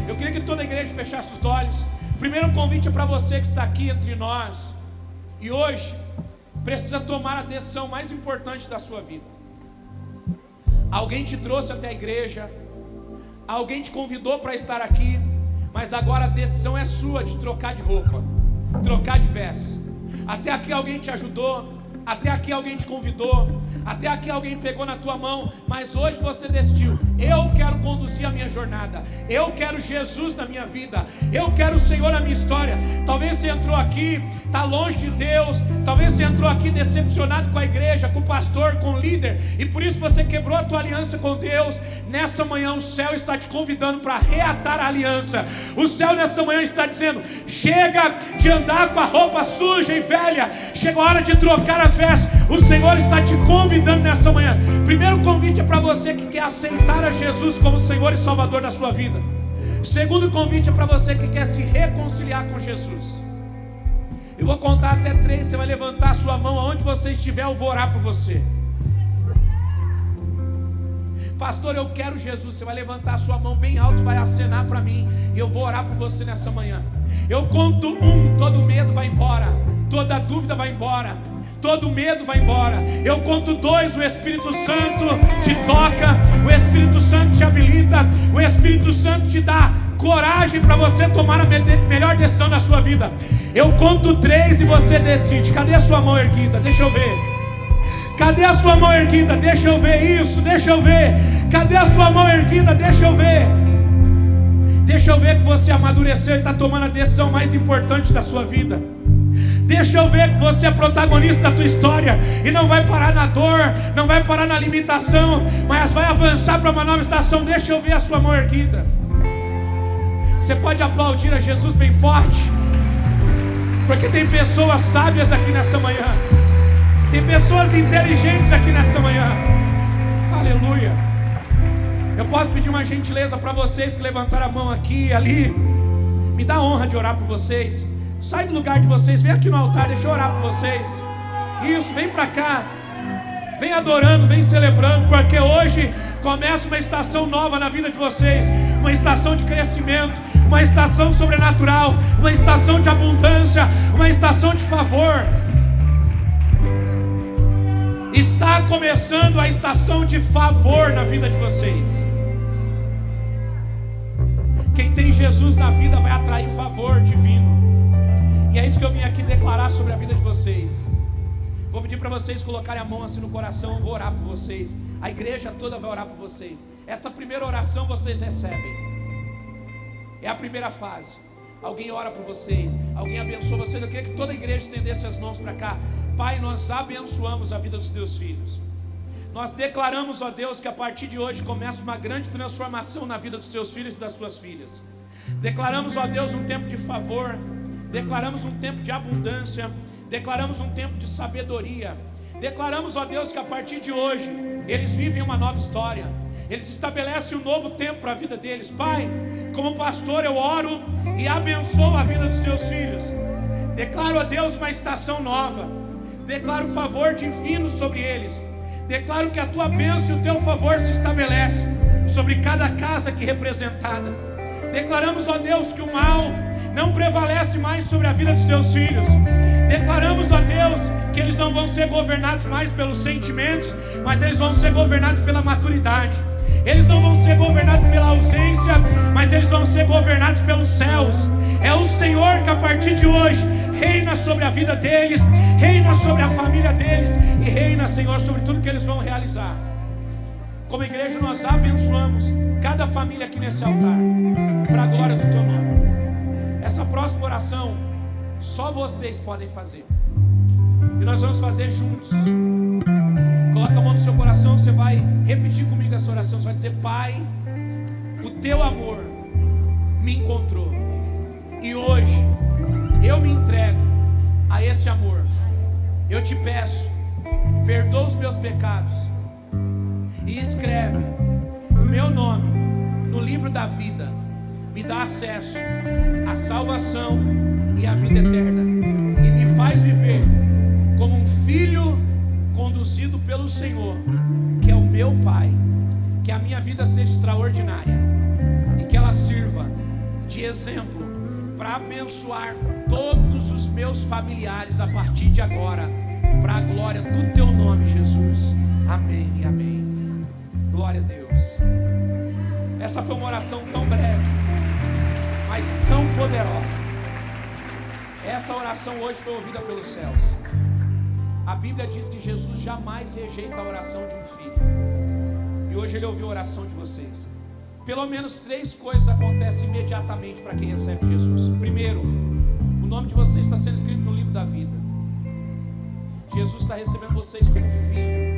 Eu queria que toda a igreja fechasse os olhos. O primeiro convite é para você que está aqui entre nós e hoje precisa tomar a decisão mais importante da sua vida. Alguém te trouxe até a igreja, alguém te convidou para estar aqui, mas agora a decisão é sua de trocar de roupa, trocar de veste. Até aqui alguém te ajudou, até aqui alguém te convidou, até aqui alguém pegou na tua mão, mas hoje você decidiu: eu quero conduzir a minha jornada, eu quero Jesus na minha vida, eu quero o Senhor na minha história. Talvez você entrou aqui, está longe de Deus, talvez você entrou aqui decepcionado com a igreja, com o pastor, com o líder, e por isso você quebrou a tua aliança com Deus. Nessa manhã o céu está te convidando para reatar a aliança. O céu nessa manhã está dizendo: chega de andar com a roupa suja e velha, chegou a hora de trocar as vestes. O Senhor está te convidando nessa manhã. Primeiro convite é para você que quer aceitar a Jesus como Senhor e Salvador da sua vida. Segundo convite é para você que quer se reconciliar com Jesus. Eu vou contar até 3, você vai levantar a sua mão aonde você estiver, eu vou orar por você. Pastor, eu quero Jesus. Você vai levantar a sua mão bem alto, vai acenar para mim, e eu vou orar por você nessa manhã. Eu conto 1, todo medo vai embora, toda dúvida vai embora, todo medo vai embora. Eu conto 2, o Espírito Santo te toca, o Espírito Santo te habilita, o Espírito Santo te dá coragem para você tomar a melhor decisão da sua vida. Eu conto 3 e você decide. Cadê a sua mão erguida? Deixa eu ver. Cadê a sua mão erguida? Deixa eu ver isso, deixa eu ver. Cadê a sua mão erguida? Deixa eu ver. Deixa eu ver que você amadureceu e está tomando a decisão mais importante da sua vida. Deixa eu ver que você é protagonista da tua história e não vai parar na dor, não vai parar na limitação, mas vai avançar para uma nova estação. Deixa eu ver a sua mão erguida. Você pode aplaudir a Jesus bem forte, porque tem pessoas sábias aqui nessa manhã, tem pessoas inteligentes aqui nessa manhã. Aleluia. Eu posso pedir uma gentileza para vocês que levantaram a mão aqui e ali. Me dá a honra de orar por vocês. Sai do lugar de vocês, vem aqui no altar, deixa eu orar por vocês. Isso, vem para cá. Vem adorando, vem celebrando, porque hoje começa uma estação nova na vida de vocês. Uma estação de crescimento, uma estação sobrenatural, uma estação de abundância, uma estação de favor. Está começando a estação de favor na vida de vocês. Quem tem Jesus na vida vai atrair favor divino. E é isso que eu vim aqui declarar sobre a vida de vocês. Vou pedir para vocês colocarem a mão assim no coração. Eu vou orar por vocês. A igreja toda vai orar por vocês. Essa primeira oração vocês recebem. É a primeira fase. Alguém ora por vocês, alguém abençoa vocês. Eu queria que toda a igreja estendesse as mãos para cá. Pai, nós abençoamos a vida dos teus filhos. Nós declaramos, ó Deus, que a partir de hoje começa uma grande transformação na vida dos teus filhos e das tuas filhas. Declaramos, ó Deus, um tempo de favor. Declaramos um tempo de abundância. Declaramos um tempo de sabedoria. Declaramos, ó Deus, que a partir de hoje eles vivem uma nova história. Eles estabelecem um novo tempo para a vida deles. Pai, como pastor eu oro e abençoo a vida dos teus filhos. Declaro a Deus uma estação nova. Declaro favor divino sobre eles. Declaro que a tua bênção e o teu favor se estabelece sobre cada casa aqui representada. Declaramos, ó Deus, que o mal não prevalece mais sobre a vida dos teus filhos. Declaramos, ó Deus, que eles não vão ser governados mais pelos sentimentos, mas eles vão ser governados pela maturidade. Eles não vão ser governados pela ausência, mas eles vão ser governados pelos céus. É o Senhor que a partir de hoje reina sobre a vida deles, reina sobre a família deles e reina, Senhor, sobre tudo que eles vão realizar. Como igreja nós abençoamos cada família aqui nesse altar, para a glória do Teu nome. Essa próxima oração só vocês podem fazer, e nós vamos fazer juntos. Coloca a mão no seu coração, você vai repetir comigo essa oração. Você vai dizer: Pai, o Teu amor me encontrou, e hoje eu me entrego a esse amor. Eu te peço, perdoa os meus pecados e escreve o meu nome no livro da vida. Me dá acesso à salvação e à vida eterna, e me faz viver como um filho conduzido pelo Senhor, que é o meu Pai. Que a minha vida seja extraordinária e que ela sirva de exemplo para abençoar todos os meus familiares a partir de agora, para a glória do Teu nome, Jesus. Amém e amém. Glória a Deus. Essa foi uma oração tão breve, mas tão poderosa. Essa oração hoje foi ouvida pelos céus. A Bíblia diz que Jesus jamais rejeita a oração de um filho, e hoje Ele ouviu a oração de vocês. Pelo menos 3 coisas acontecem imediatamente para quem recebe Jesus. Primeiro, o nome de vocês está sendo escrito no livro da vida. Jesus está recebendo vocês como filho.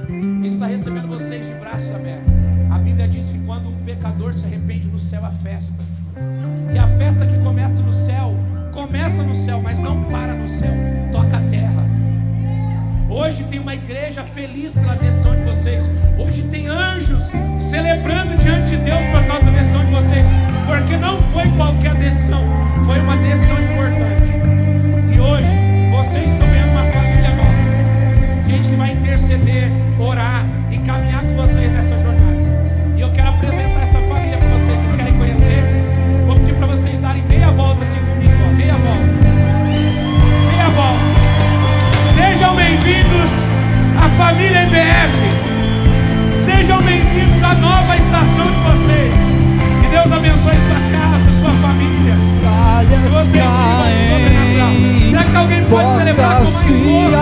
Ele está recebendo vocês de braços abertos. A Bíblia diz que quando um pecador se arrepende, no céu há festa. E a festa que começa no céu, mas não para no céu, toca a terra. Hoje tem uma igreja feliz pela decisão de vocês. Hoje tem anjos celebrando diante de Deus por causa da decisão de vocês, porque não foi qualquer decisão, foi uma decisão importante. E hoje vocês estão ganhando uma família nova, gente que vai interceder, orar e caminhar com vocês nessa jornada. E eu quero apresentar essa família para vocês. Vocês querem conhecer? Vou pedir para vocês darem meia volta assim comigo, ó. Meia volta. Meia volta. Sejam bem-vindos à família IBF. Sejam bem-vindos à nova estação de vocês. Que Deus abençoe sua casa, sua família. Que vocês vivam sobrenatural. Será que alguém pode celebrar com mais força?